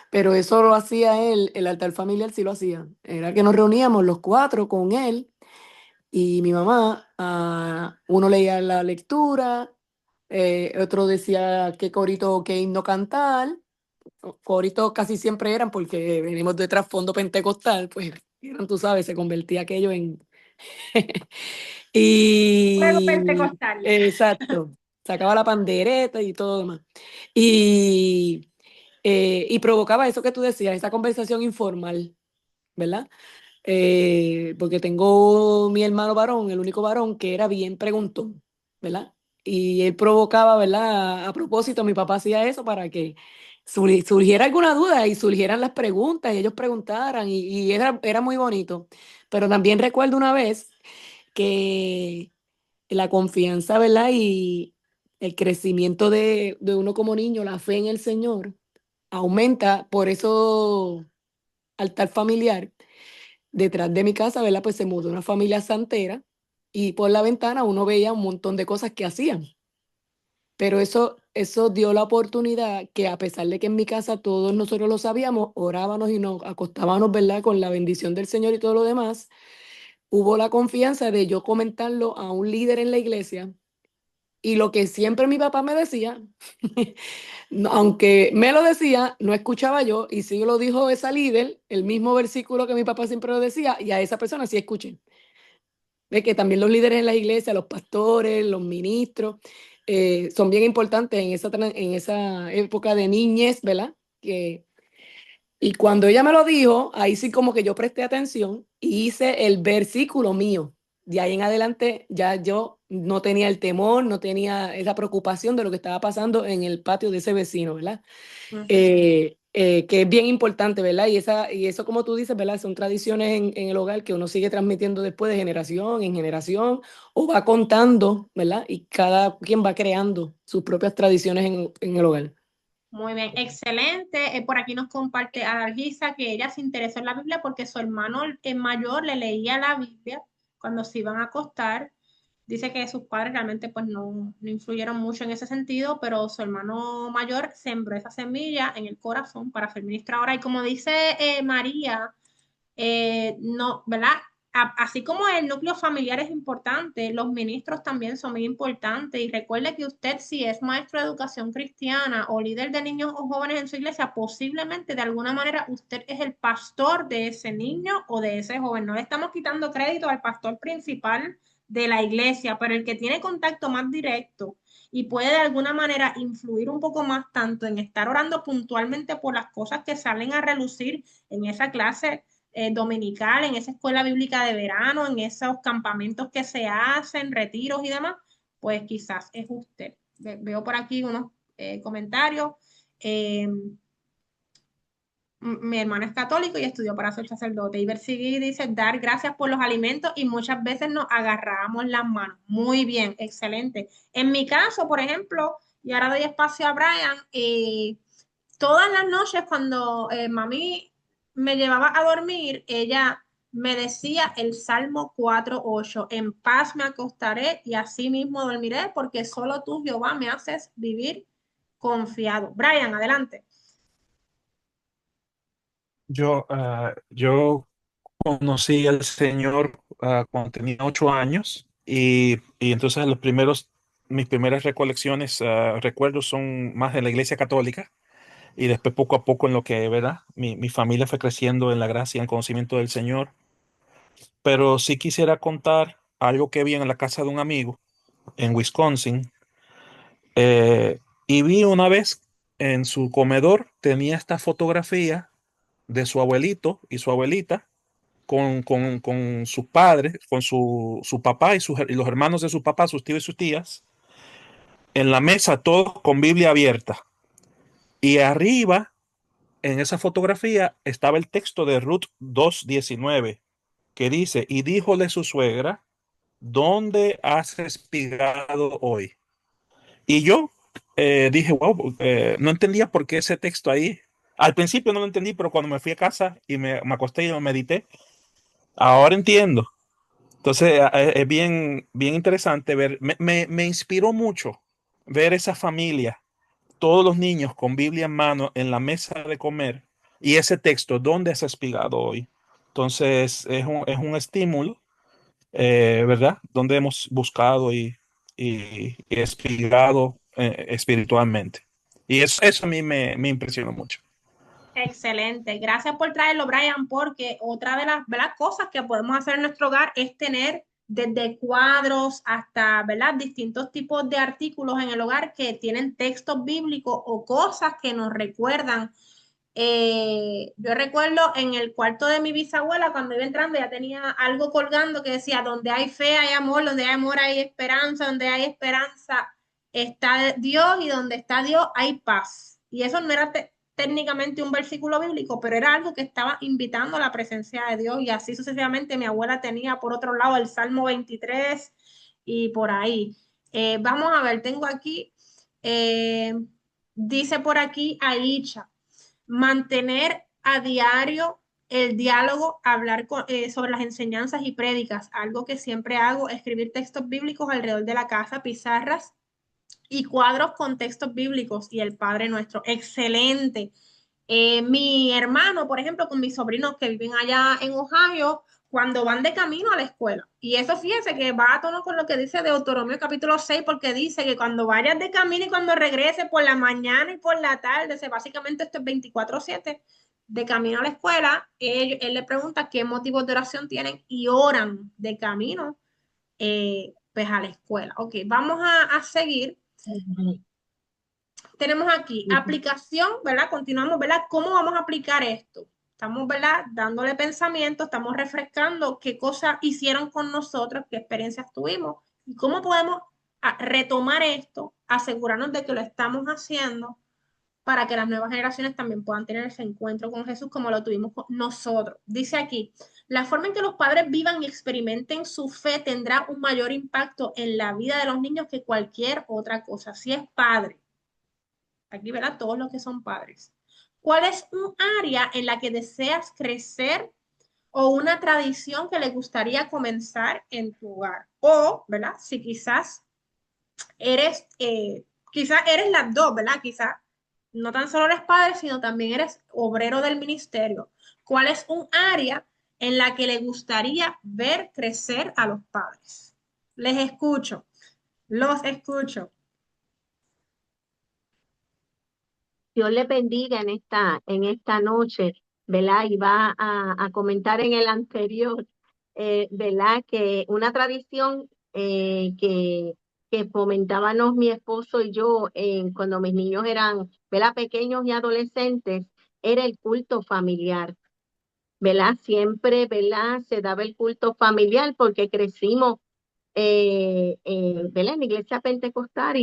[SPEAKER 4] Pero eso lo hacía él, el altar familiar sí lo hacía. Era que nos reuníamos los cuatro con él y mi mamá. Uno leía la lectura, otro decía qué corito o qué himno cantar. Coritos casi siempre eran porque venimos de trasfondo pentecostal, pues eran, tú sabes, se convertía aquello en...
[SPEAKER 1] Fuego
[SPEAKER 4] Y
[SPEAKER 1] pentecostal.
[SPEAKER 4] exacto, sacaba la pandereta y todo demás. Y, y provocaba eso que tú decías, esa conversación informal, ¿verdad? Porque tengo mi hermano varón, el único varón, que era bien preguntón, ¿verdad? Y él provocaba, ¿verdad? A propósito, mi papá hacía eso para que surgiera alguna duda y surgieran las preguntas y ellos preguntaran y era muy bonito. Pero también recuerdo una vez que la confianza, ¿verdad? Y el crecimiento de uno como niño, la fe en el Señor, aumenta por eso altar familiar. Detrás de mi casa, ¿verdad? Pues se mudó una familia santera y por la ventana uno veía un montón de cosas que hacían. Pero eso dio la oportunidad que a pesar de que en mi casa todos nosotros lo sabíamos, orábamos y nos acostábamos, ¿verdad? Con la bendición del Señor y todo lo demás, hubo la confianza de yo comentarlo a un líder en la iglesia y lo que siempre mi papá me decía, aunque me lo decía, no escuchaba yo y sí lo dijo esa líder, el mismo versículo que mi papá siempre lo decía y a esa persona sí escuché. De que también los líderes en la iglesia, los pastores, los ministros, son bien importantes en esa época de niñez, ¿verdad? Y cuando ella me lo dijo, ahí sí como que yo presté atención y hice el versículo mío. De ahí en adelante ya yo no tenía el temor, no tenía esa preocupación de lo que estaba pasando en el patio de ese vecino, ¿verdad? Que es bien importante, ¿verdad? Y eso, como tú dices, ¿verdad? Son tradiciones en el hogar que uno sigue transmitiendo después de generación en generación o va contando, ¿verdad? Y cada quien va creando sus propias tradiciones en el hogar.
[SPEAKER 1] Muy bien, excelente. Por aquí nos comparte Argisa que ella se interesó en la Biblia porque su hermano el mayor le leía la Biblia cuando se iban a acostar. Dice que sus padres realmente pues no influyeron mucho en ese sentido, pero su hermano mayor sembró esa semilla en el corazón para ser ministro ahora. Y como dice María, no, ¿verdad? Así como el núcleo familiar es importante, los ministros también son muy importantes. Y recuerde que usted, si es maestro de educación cristiana o líder de niños o jóvenes en su iglesia, posiblemente de alguna manera usted es el pastor de ese niño o de ese joven. No le estamos quitando crédito al pastor principal de la iglesia, pero el que tiene contacto más directo y puede de alguna manera influir un poco más tanto en estar orando puntualmente por las cosas que salen a relucir en esa clase dominical, en esa escuela bíblica de verano, en esos campamentos que se hacen, retiros y demás, pues quizás es usted. Veo por aquí unos comentarios. Eh, Mi hermano es católico y estudió para ser sacerdote. Y Bersigui dice, dar gracias por los alimentos y muchas veces nos agarramos las manos. Muy bien, excelente. En mi caso, por ejemplo, y ahora doy espacio a Brian, todas las noches cuando mami me llevaba a dormir, ella me decía el Salmo 4:8, en paz me acostaré y así mismo dormiré porque solo tú, Jehová, me haces vivir confiado. Brian, adelante.
[SPEAKER 5] Yo conocí al Señor cuando tenía 8 años y entonces mis primeras recolecciones, recuerdos son más de la Iglesia Católica y después poco a poco en lo que, ¿verdad? Mi familia fue creciendo en la gracia y en el conocimiento del Señor. Pero sí quisiera contar algo que vi en la casa de un amigo en Wisconsin. Y vi una vez en su comedor, tenía esta fotografía de su abuelito y su abuelita con sus padres, con su papá y los hermanos de su papá, sus tíos y sus tías, en la mesa, todos con Biblia abierta. Y arriba, en esa fotografía, estaba el texto de Ruth 2:19, que dice, y díjole su suegra, ¿dónde has espigado hoy? Y yo dije, wow, no entendía por qué ese texto ahí. Al principio no lo entendí, pero cuando me fui a casa y me acosté y me medité, ahora entiendo. Entonces, es bien, bien interesante ver, me inspiró mucho ver esa familia, todos los niños con Biblia en mano en la mesa de comer y ese texto, ¿dónde has espigado hoy? Entonces, es un estímulo, ¿verdad? Donde hemos buscado y espigado espiritualmente. Y eso a mí me impresionó mucho.
[SPEAKER 1] Excelente. Gracias por traerlo, Brian, porque otra de las, ¿verdad?, cosas que podemos hacer en nuestro hogar es tener desde cuadros hasta, ¿verdad?, distintos tipos de artículos en el hogar que tienen textos bíblicos o cosas que nos recuerdan. Yo recuerdo en el cuarto de mi bisabuela, cuando iba entrando, ya tenía algo colgando que decía, donde hay fe hay amor, donde hay amor hay esperanza, donde hay esperanza está Dios y donde está Dios hay paz. Y eso no era técnicamente un versículo bíblico, pero era algo que estaba invitando a la presencia de Dios y así sucesivamente mi abuela tenía por otro lado el Salmo 23 y por ahí. Vamos a ver, tengo aquí, eh, dice por aquí Aicha, mantener a diario el diálogo, hablar sobre las enseñanzas y prédicas, algo que siempre hago, escribir textos bíblicos alrededor de la casa, pizarras y cuadros con textos bíblicos y el Padre Nuestro. Excelente. Mi hermano, por ejemplo, con mis sobrinos que viven allá en Ohio, cuando van de camino a la escuela. Y eso fíjense que va a tono con lo que dice Deuteronomio capítulo 6, porque dice que cuando vayas de camino y cuando regreses por la mañana y por la tarde, básicamente esto es 24/7, de camino a la escuela, él le pregunta qué motivos de oración tienen y oran de camino pues a la escuela. Ok, vamos a seguir. Tenemos aquí aplicación, ¿verdad? Continuamos, ¿verdad? ¿Cómo vamos a aplicar esto? Estamos, ¿verdad? Dándole pensamiento, estamos refrescando qué cosas hicieron con nosotros, qué experiencias tuvimos y cómo podemos retomar esto, asegurarnos de que lo estamos haciendo para que las nuevas generaciones también puedan tener ese encuentro con Jesús como lo tuvimos con nosotros. Dice aquí, la forma en que los padres vivan y experimenten su fe tendrá un mayor impacto en la vida de los niños que cualquier otra cosa. Si es padre, aquí verá todos los que son padres. ¿Cuál es un área en la que deseas crecer o una tradición que le gustaría comenzar en tu hogar? O, ¿verdad? Si quizás eres las dos, ¿verdad? Quizás no tan solo eres padre, sino también eres obrero del ministerio. ¿Cuál es un área en la que le gustaría ver crecer a los padres? Les escucho, los escucho.
[SPEAKER 7] Dios les bendiga en esta noche, ¿verdad? Y va a comentar en el anterior, ¿verdad? Que una tradición que fomentábamos mi esposo y yo cuando mis niños eran, ¿verdad? Pequeños y adolescentes, era el culto familiar, ¿verdad? Siempre, ¿verdad? Se daba el culto familiar porque crecimos, ¿verdad? En la iglesia pentecostal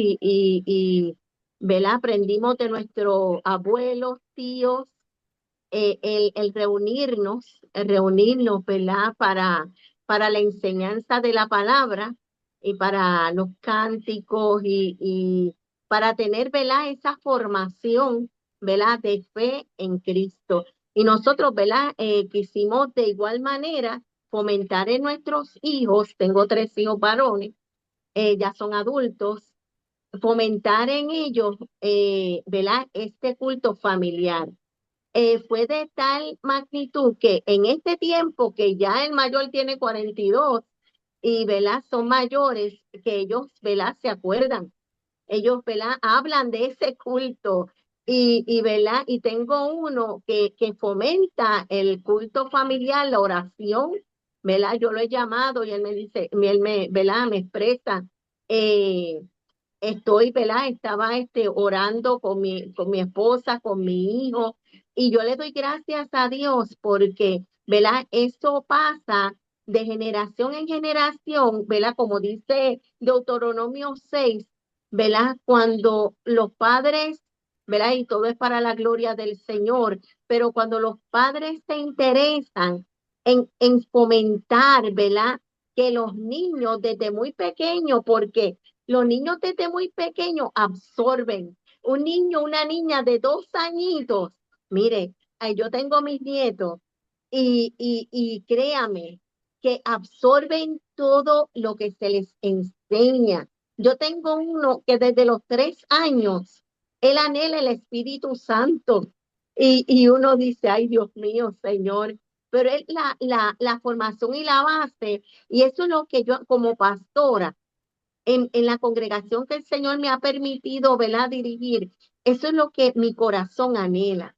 [SPEAKER 7] ¿verdad? Aprendimos de nuestros abuelos, tíos, el reunirnos, ¿verdad? Para la enseñanza de la palabra y para los cánticos y para tener, ¿verdad? Esa formación, ¿verdad? De fe en Cristo. Y nosotros, ¿verdad? Quisimos de igual manera fomentar en nuestros hijos, tengo 3 hijos varones, ya son adultos, fomentar en ellos, ¿verdad? Este culto familiar. Fue de tal magnitud que en este tiempo que ya el mayor tiene 42 y ¿verdad? Son mayores, que ellos ¿verdad? Se acuerdan, ellos ¿verdad? Hablan de ese culto ¿verdad? Y tengo uno que fomenta el culto familiar, la oración, ¿verdad? Yo lo he llamado y él me dice, ¿verdad? Me expresa, eh, estoy, ¿verdad? Estaba orando con mi esposa, con mi hijo, y yo le doy gracias a Dios porque, ¿verdad? Eso pasa de generación en generación, ¿verdad? Como dice Deuteronomio 6, ¿verdad? Cuando los padres, ¿verdad? Y todo es para la gloria del Señor, pero cuando los padres se interesan en fomentar, ¿verdad? Que los niños desde muy pequeños, porque los niños desde muy pequeños absorben. Un niño, una niña de 2 añitos, mire, yo tengo mis nietos y créame que absorben todo lo que se les enseña. Yo tengo uno que desde los 3 años, él anhela el Espíritu Santo y uno dice, ay Dios mío, Señor, pero es la formación y la base, y eso es lo que yo como pastora, en la congregación que el Señor me ha permitido, ¿verdad? Dirigir, eso es lo que mi corazón anhela,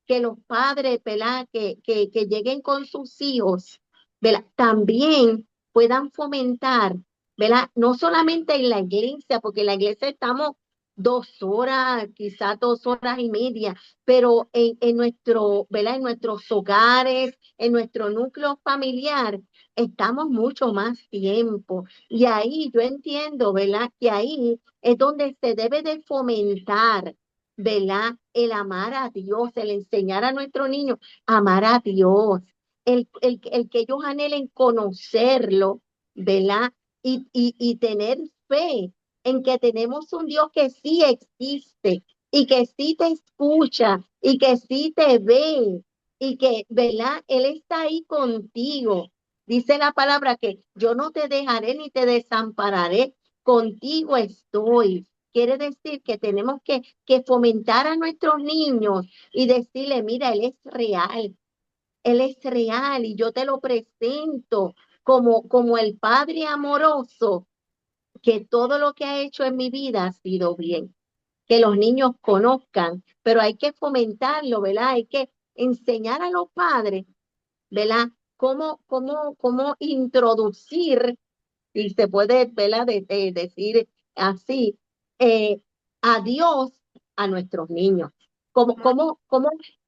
[SPEAKER 7] que los padres, ¿verdad? Que lleguen con sus hijos, ¿verdad? También puedan fomentar, ¿verdad? No solamente en la iglesia, porque en la iglesia estamos 2 horas, quizás 2 horas y media, pero en nuestro, ¿verdad? En nuestros hogares, en nuestro núcleo familiar, estamos mucho más tiempo. Y ahí yo entiendo, ¿verdad? Que ahí es donde se debe de fomentar, ¿verdad? El amar a Dios, el enseñar a nuestros niños a amar a Dios, el que ellos anhelen conocerlo, ¿verdad? Y tener fe en que tenemos un Dios que sí existe y que sí te escucha y que sí te ve y que, ¿verdad? Él está ahí contigo. Dice la palabra que yo no te dejaré ni te desampararé, contigo estoy. Quiere decir que tenemos que fomentar a nuestros niños y decirle, mira, Él es real y yo te lo presento como el Padre amoroso, que todo lo que ha hecho en mi vida ha sido bien. Que los niños conozcan, pero hay que fomentarlo, ¿verdad? Hay que enseñar a los padres, ¿verdad? Cómo introducir, y se puede, ¿verdad? Decir así, eh, a Dios a nuestros niños. Cómo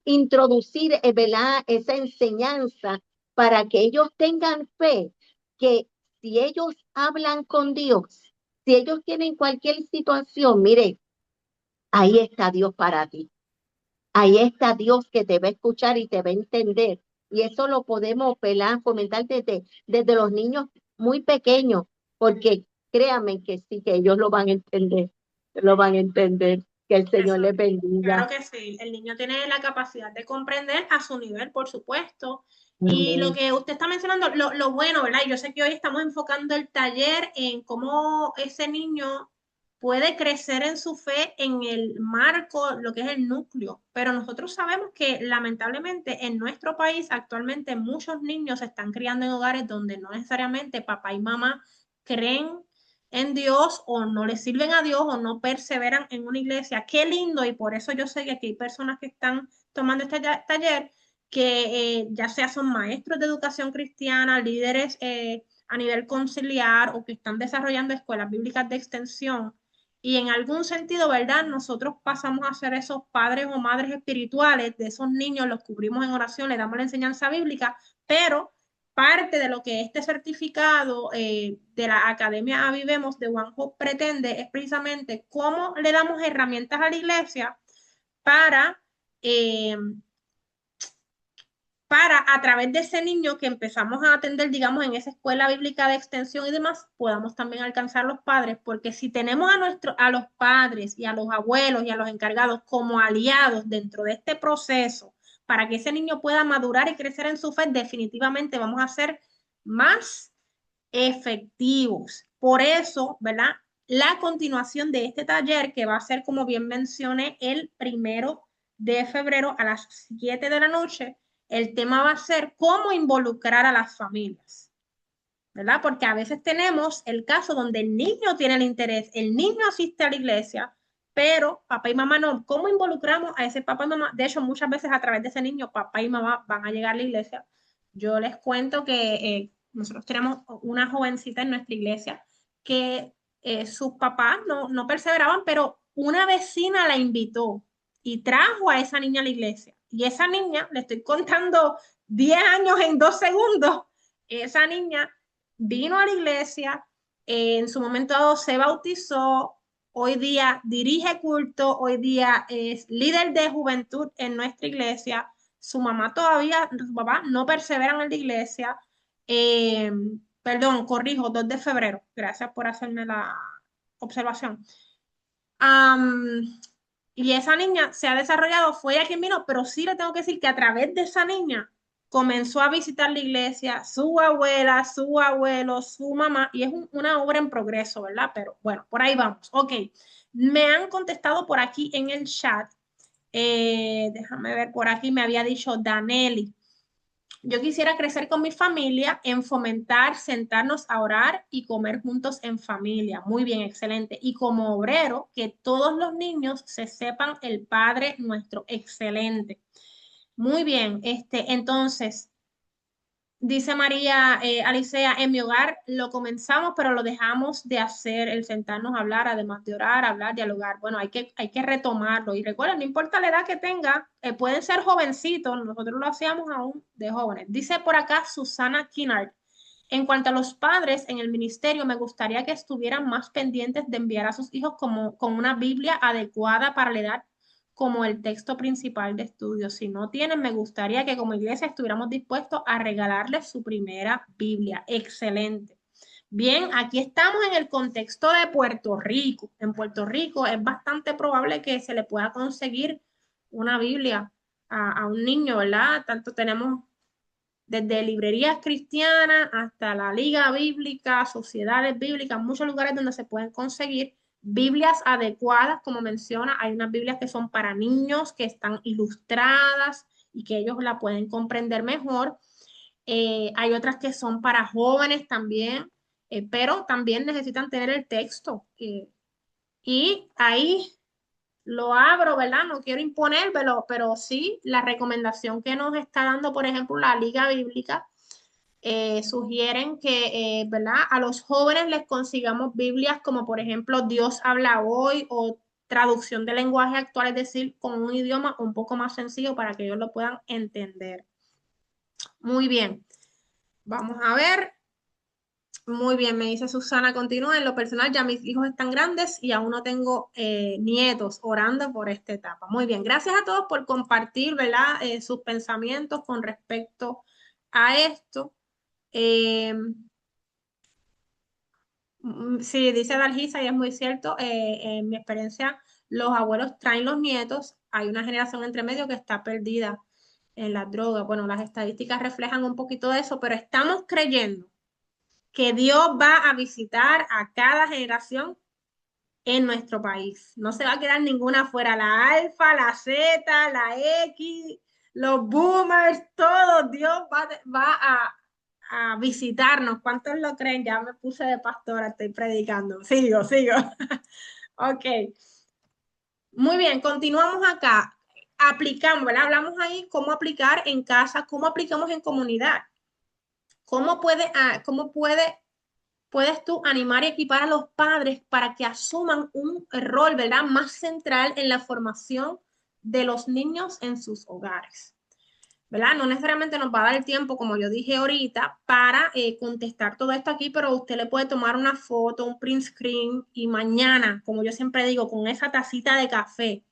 [SPEAKER 7] introducir, ¿verdad? Esa enseñanza para que ellos tengan fe, que si ellos hablan con Dios, si ellos tienen cualquier situación, mire, ahí está Dios para ti. Ahí está Dios que te va a escuchar y te va a entender. Y eso lo podemos, ¿verdad? Fomentar desde los niños muy pequeños, porque créanme que sí, que ellos lo van a entender, lo van a entender. Que el Señor
[SPEAKER 1] Eso,
[SPEAKER 7] les bendiga.
[SPEAKER 1] claro que sí. El niño tiene la capacidad de comprender a su nivel, por supuesto. Y lo
[SPEAKER 7] Amén.
[SPEAKER 1] que usted está mencionando, lo bueno, ¿verdad? Yo sé que hoy estamos enfocando el taller en cómo ese niño puede crecer en su fe en el marco, lo que es el núcleo. Pero nosotros sabemos que lamentablemente en nuestro país actualmente muchos niños se están criando en hogares donde no necesariamente papá y mamá creen en Dios o no le sirven a Dios o no perseveran en una iglesia. Qué lindo, y por eso yo sé que aquí hay personas que están tomando este taller que ya sea son maestros de educación cristiana, líderes a nivel conciliar o que están desarrollando escuelas bíblicas de extensión y en algún sentido, ¿verdad? Nosotros pasamos a ser esos padres o madres espirituales de esos niños, los cubrimos en oración, les damos la enseñanza bíblica, pero parte de lo que este certificado de la Academia Avivemos de One Hope pretende es precisamente cómo le damos herramientas a la iglesia para, eh, para a través de ese niño que empezamos a atender, digamos, en esa escuela bíblica de extensión y demás, podamos también alcanzar a los padres, porque si tenemos a los padres y a los abuelos y a los encargados como aliados dentro de este proceso, para que ese niño pueda madurar y crecer en su fe, definitivamente vamos a ser más efectivos. Por eso, ¿verdad? La continuación de este taller, que va a ser, como bien mencioné, el 1 de febrero a las 7 de la noche, el tema va a ser cómo involucrar a las familias, ¿verdad? Porque a veces tenemos el caso donde el niño tiene el interés, el niño asiste a la iglesia, pero papá y mamá no. ¿Cómo involucramos a ese papá y mamá? De hecho, muchas veces a través de ese niño, papá y mamá van a llegar a la iglesia. Yo les cuento que nosotros tenemos una jovencita en nuestra iglesia que sus papás no perseveraban, pero una vecina la invitó y trajo a esa niña a la iglesia. Y esa niña, le estoy contando 10 años en 2 segundos, esa niña vino a la iglesia, en su momento dado se bautizó, hoy día dirige culto, hoy día es líder de juventud en nuestra iglesia, su mamá todavía, su papá no perseveran en la iglesia, eh, perdón, corrijo, 2 de febrero, gracias por hacerme la observación. Um, y esa niña se ha desarrollado, fue ella quien vino, pero sí le tengo que decir que a través de esa niña comenzó a visitar la iglesia, su abuela, su abuelo, su mamá, y es una obra en progreso, ¿verdad? Pero bueno, por ahí vamos. Ok, me han contestado por aquí en el chat. Déjame ver, por aquí me había dicho Danelli. Yo quisiera crecer con mi familia en fomentar, sentarnos a orar y comer juntos en familia. Muy bien, excelente. Y como obrero, que todos los niños se sepan el Padre nuestro. Excelente. Muy bien. Entonces, dice María Alicea, en mi hogar lo comenzamos, pero lo dejamos de hacer, el sentarnos a hablar, además de orar, hablar, dialogar. Bueno, hay que retomarlo. Y recuerden, no importa la edad que tenga, pueden ser jovencitos, nosotros lo hacíamos aún de jóvenes. Dice por acá Susana Kinnard, en cuanto a los padres en el ministerio, me gustaría que estuvieran más pendientes de enviar a sus hijos con una Biblia adecuada para la edad como el texto principal de estudio. Si no tienen, me gustaría que como iglesia estuviéramos dispuestos a regalarles su primera Biblia. Excelente. Bien, aquí estamos en el contexto de Puerto Rico. En Puerto Rico es bastante probable que se le pueda conseguir una Biblia a un niño, ¿verdad? Tanto tenemos desde librerías cristianas hasta la Liga Bíblica, sociedades bíblicas, muchos lugares donde se pueden conseguir Biblias adecuadas, como menciona, hay unas Biblias que son para niños, que están ilustradas y que ellos la pueden comprender mejor. Hay otras que son para jóvenes también, pero también necesitan tener el texto. Y ahí lo abro, ¿verdad? No quiero imponérmelo, pero sí la recomendación que nos está dando, por ejemplo, la Liga Bíblica, sugieren que, ¿verdad? A los jóvenes les consigamos Biblias como, por ejemplo, Dios habla hoy o traducción de lenguaje actual, es decir, con un idioma un poco más sencillo para que ellos lo puedan entender. Muy bien. Vamos a ver. Muy bien, me dice Susana, continúa. En lo personal, ya mis hijos están grandes y aún no tengo nietos orando por esta etapa. Muy bien, gracias a todos por compartir, ¿verdad? Sus pensamientos con respecto a esto. Sí, dice Dalgisa y es muy cierto. En mi experiencia, los abuelos traen los nietos. Hay una generación entre medio que está perdida en las drogas. Bueno, las estadísticas reflejan un poquito de eso, pero estamos creyendo que Dios va a visitar a cada generación en nuestro país. No se va a quedar ninguna fuera, la alfa, la Z, la X, los boomers, todos. Dios va a visitarnos. ¿Cuántos lo creen? Ya me puse de pastora, estoy predicando. Sigo. Ok. Muy bien, continuamos acá. Aplicamos, ¿verdad? Hablamos ahí cómo aplicar en casa, cómo aplicamos en comunidad. puedes tú animar y equipar a los padres para que asuman un rol, ¿verdad?, más central en la formación de los niños en sus hogares? ¿Verdad? No necesariamente nos va a dar el tiempo, como yo dije ahorita, para contestar todo esto aquí, pero usted le puede tomar una foto, un print screen y mañana, como yo siempre digo, con esa tacita de café,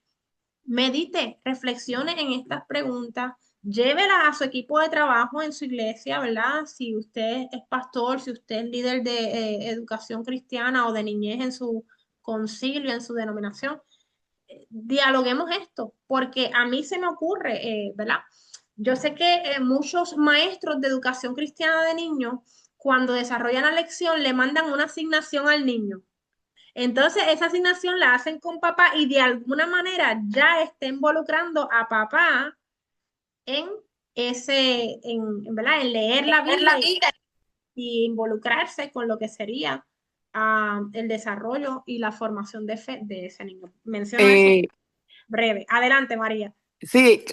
[SPEAKER 1] medite, reflexione en estas preguntas, llévela a su equipo de trabajo en su iglesia, ¿verdad? Si usted es pastor, si usted es líder de educación cristiana o de niñez en su concilio, en su denominación, dialoguemos esto, porque a mí se me ocurre, ¿verdad? Yo sé que muchos maestros de educación cristiana de niños, cuando desarrollan la lección, le mandan una asignación al niño. Entonces, esa asignación la hacen con papá y de alguna manera ya está involucrando a papá en ¿verdad?, en leer la Biblia y involucrarse con lo que sería el desarrollo y la formación de fe de ese niño. Menciono eso
[SPEAKER 4] Eh,
[SPEAKER 1] breve. Adelante, María.
[SPEAKER 4] sí,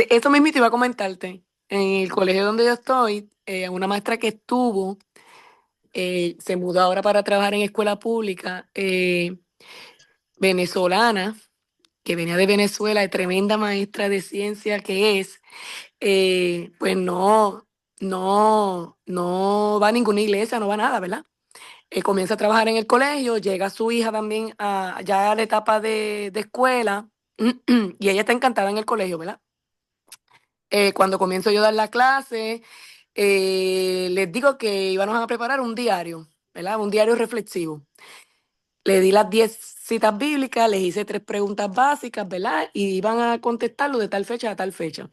[SPEAKER 4] eso mismo te iba a comentarte. En el colegio donde yo estoy, una maestra que estuvo, se mudó ahora para trabajar en escuela pública, venezolana, que venía de Venezuela, de tremenda maestra de ciencia que es, pues no va a ninguna iglesia, no va a nada, ¿verdad? Comienza a trabajar en el colegio, llega su hija también ya a la etapa de escuela, y ella está encantada en el colegio, ¿verdad? Cuando comienzo yo a dar la clase, les digo que íbamos a preparar un diario, ¿verdad? Un diario reflexivo. Le di las 10 citas bíblicas, les hice 3 preguntas básicas, ¿verdad? Y iban a contestarlo de tal fecha a tal fecha.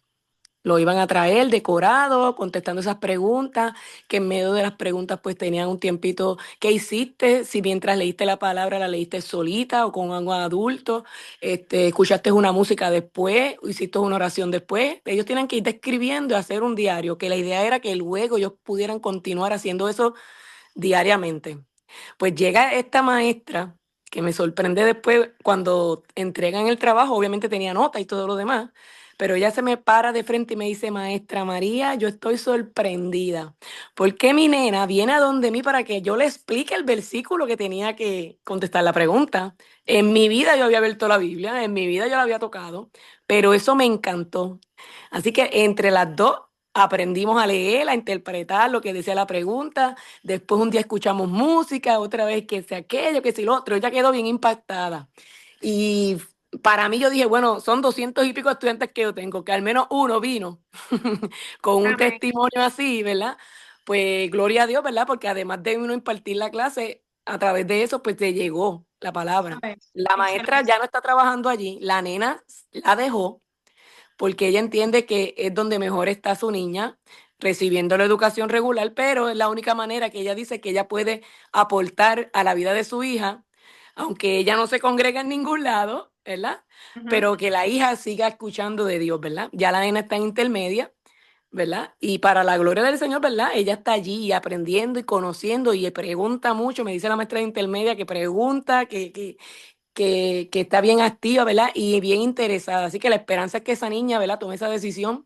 [SPEAKER 4] Lo iban a traer decorado, contestando esas preguntas, que en medio de las preguntas pues tenían un tiempito. ¿Qué hiciste? Si mientras leíste la palabra la leíste solita o con algún adulto, escuchaste una música después, o hiciste una oración después. Ellos tienen que ir describiendo y hacer un diario, que la idea era que luego ellos pudieran continuar haciendo eso diariamente. Pues llega esta maestra que me sorprende después cuando entregan el trabajo, obviamente tenía nota y todo lo demás, pero ella se me para de frente y me dice, maestra María, yo estoy sorprendida, porque mi nena viene a donde mí para que yo le explique el versículo que tenía que contestar la pregunta. En mi vida yo había abierto la Biblia, en mi vida yo la había tocado, pero eso me encantó. Así que entre las dos aprendimos a leer, a interpretar lo que decía la pregunta. Después un día escuchamos música, otra vez que sea aquello, que si lo otro. Ella quedó bien impactada. Y para mí yo dije, bueno, son 200 y pico estudiantes que yo tengo, que al menos uno vino con un
[SPEAKER 1] Amén.
[SPEAKER 4] testimonio así, ¿verdad? Pues gloria a Dios, ¿verdad? Porque además de uno impartir la clase, a través de eso, pues te llegó la palabra.
[SPEAKER 1] Amén.
[SPEAKER 4] La maestra
[SPEAKER 1] Excelente.
[SPEAKER 4] ya no está trabajando allí, la nena la dejó porque ella entiende que es donde mejor está su niña, recibiendo la educación regular, pero es la única manera que ella dice que ella puede aportar a la vida de su hija, aunque ella no se congrega en ningún lado, ¿verdad?
[SPEAKER 1] Ujú.
[SPEAKER 4] Pero que la hija siga escuchando de Dios, ¿verdad? Ya la nena está en intermedia, ¿verdad? Y para la gloria del Señor, ¿verdad? Ella está allí aprendiendo y conociendo y pregunta mucho, me dice la maestra de intermedia que pregunta, que está bien activa, ¿verdad? Y bien interesada. Así que la esperanza es que esa niña, ¿verdad?, tome esa decisión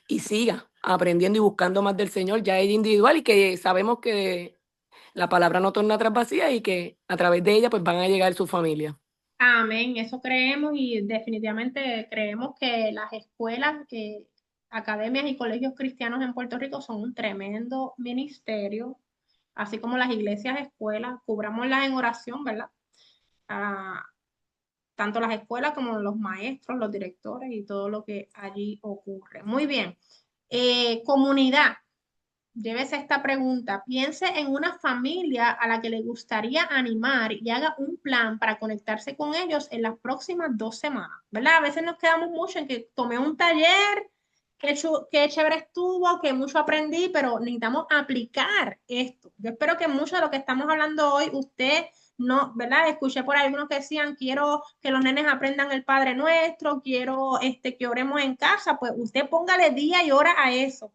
[SPEAKER 4] y siga aprendiendo y buscando más del Señor, ya ella individual, y que sabemos que la palabra no torna atrás vacía y que a través de ella pues van a llegar su familia.
[SPEAKER 1] Amén, eso creemos y definitivamente creemos que las escuelas, academias y colegios cristianos en Puerto Rico son un tremendo ministerio, así como las iglesias, escuelas, cubrámoslas en oración, ¿verdad? Ah, tanto las escuelas como los maestros, los directores y todo lo que allí ocurre. Muy bien. Comunidad. Llévese esta pregunta. Piense en una familia a la que le gustaría animar y haga un plan para conectarse con ellos en las próximas 2 semanas, ¿verdad? A veces nos quedamos mucho en que tomé un taller, que chévere estuvo, que mucho aprendí, pero necesitamos aplicar esto. Yo espero que mucho de lo que estamos hablando hoy, usted no, ¿verdad? Escuché por ahí algunos que decían, quiero que los nenes aprendan el Padre Nuestro, quiero que oremos en casa, pues usted póngale día y hora a eso,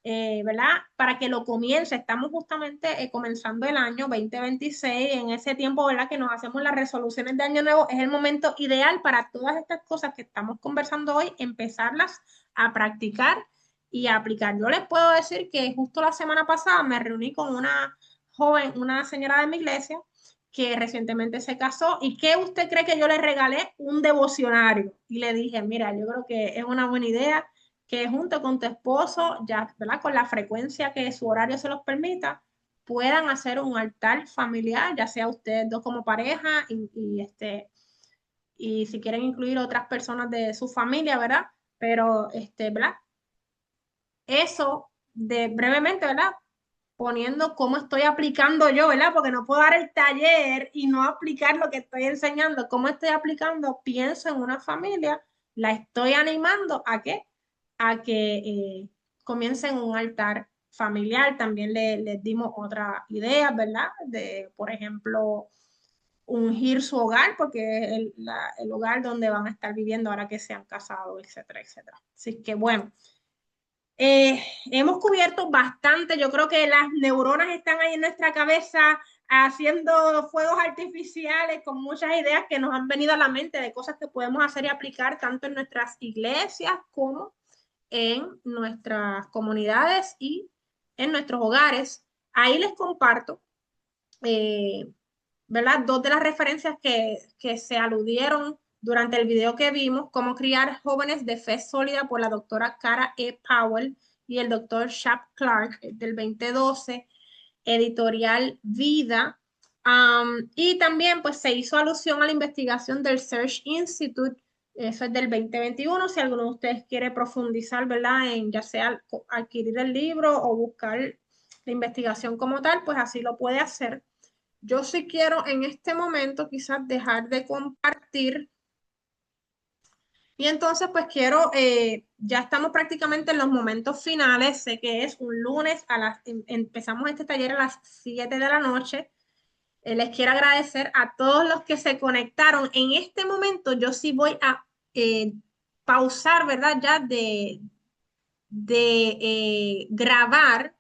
[SPEAKER 1] ¿verdad? Para que lo comience. Estamos justamente comenzando el año 2026, en ese tiempo, ¿verdad?, que nos hacemos las resoluciones de año nuevo. Es el momento ideal para todas estas cosas que estamos conversando hoy, empezarlas a practicar y aplicar. Yo les puedo decir que justo la semana pasada me reuní con una joven, una señora de mi iglesia, que recientemente se casó. ¿Y qué usted cree que yo le regalé? Un devocionario. Y le dije, mira, yo creo que es una buena idea que junto con tu esposo, ya, ¿verdad? Con la frecuencia que su horario se los permita, puedan hacer un altar familiar, ya sea ustedes dos como pareja y si quieren incluir otras personas de su familia, ¿verdad? Pero, ¿verdad? Eso de brevemente, ¿verdad? Poniendo cómo estoy aplicando yo, ¿verdad? Porque no puedo dar el taller y no aplicar lo que estoy enseñando. ¿Cómo estoy aplicando? Pienso en una familia, la estoy animando ¿a qué? A que comiencen un altar familiar. También les dimos otra idea, ¿verdad? De, por ejemplo, ungir su hogar, porque es el hogar donde van a estar viviendo ahora que se han casado, etcétera, etcétera. Así que bueno. Hemos cubierto bastante, yo creo que las neuronas están ahí en nuestra cabeza haciendo fuegos artificiales con muchas ideas que nos han venido a la mente de cosas que podemos hacer y aplicar tanto en nuestras iglesias como en nuestras comunidades y en nuestros hogares. Ahí les comparto, eh, ¿verdad? Dos de las referencias que se aludieron durante el video que vimos, Cómo criar jóvenes de fe sólida, por la doctora Cara E. Powell y el doctor Shap Clark, del 2012, editorial Vida. Y también pues se hizo alusión a la investigación del Search Institute, eso es del 2021, si alguno de ustedes quiere profundizar, ¿verdad? En ya sea adquirir el libro o buscar la investigación como tal, pues así lo puede hacer. Yo sí quiero en este momento quizás dejar de compartir y entonces pues quiero, ya estamos prácticamente en los momentos finales, sé que es un lunes, empezamos este taller a las 7 de la noche. Les quiero agradecer a todos los que se conectaron. En este momento yo sí voy a pausar, ¿verdad? Ya de grabar.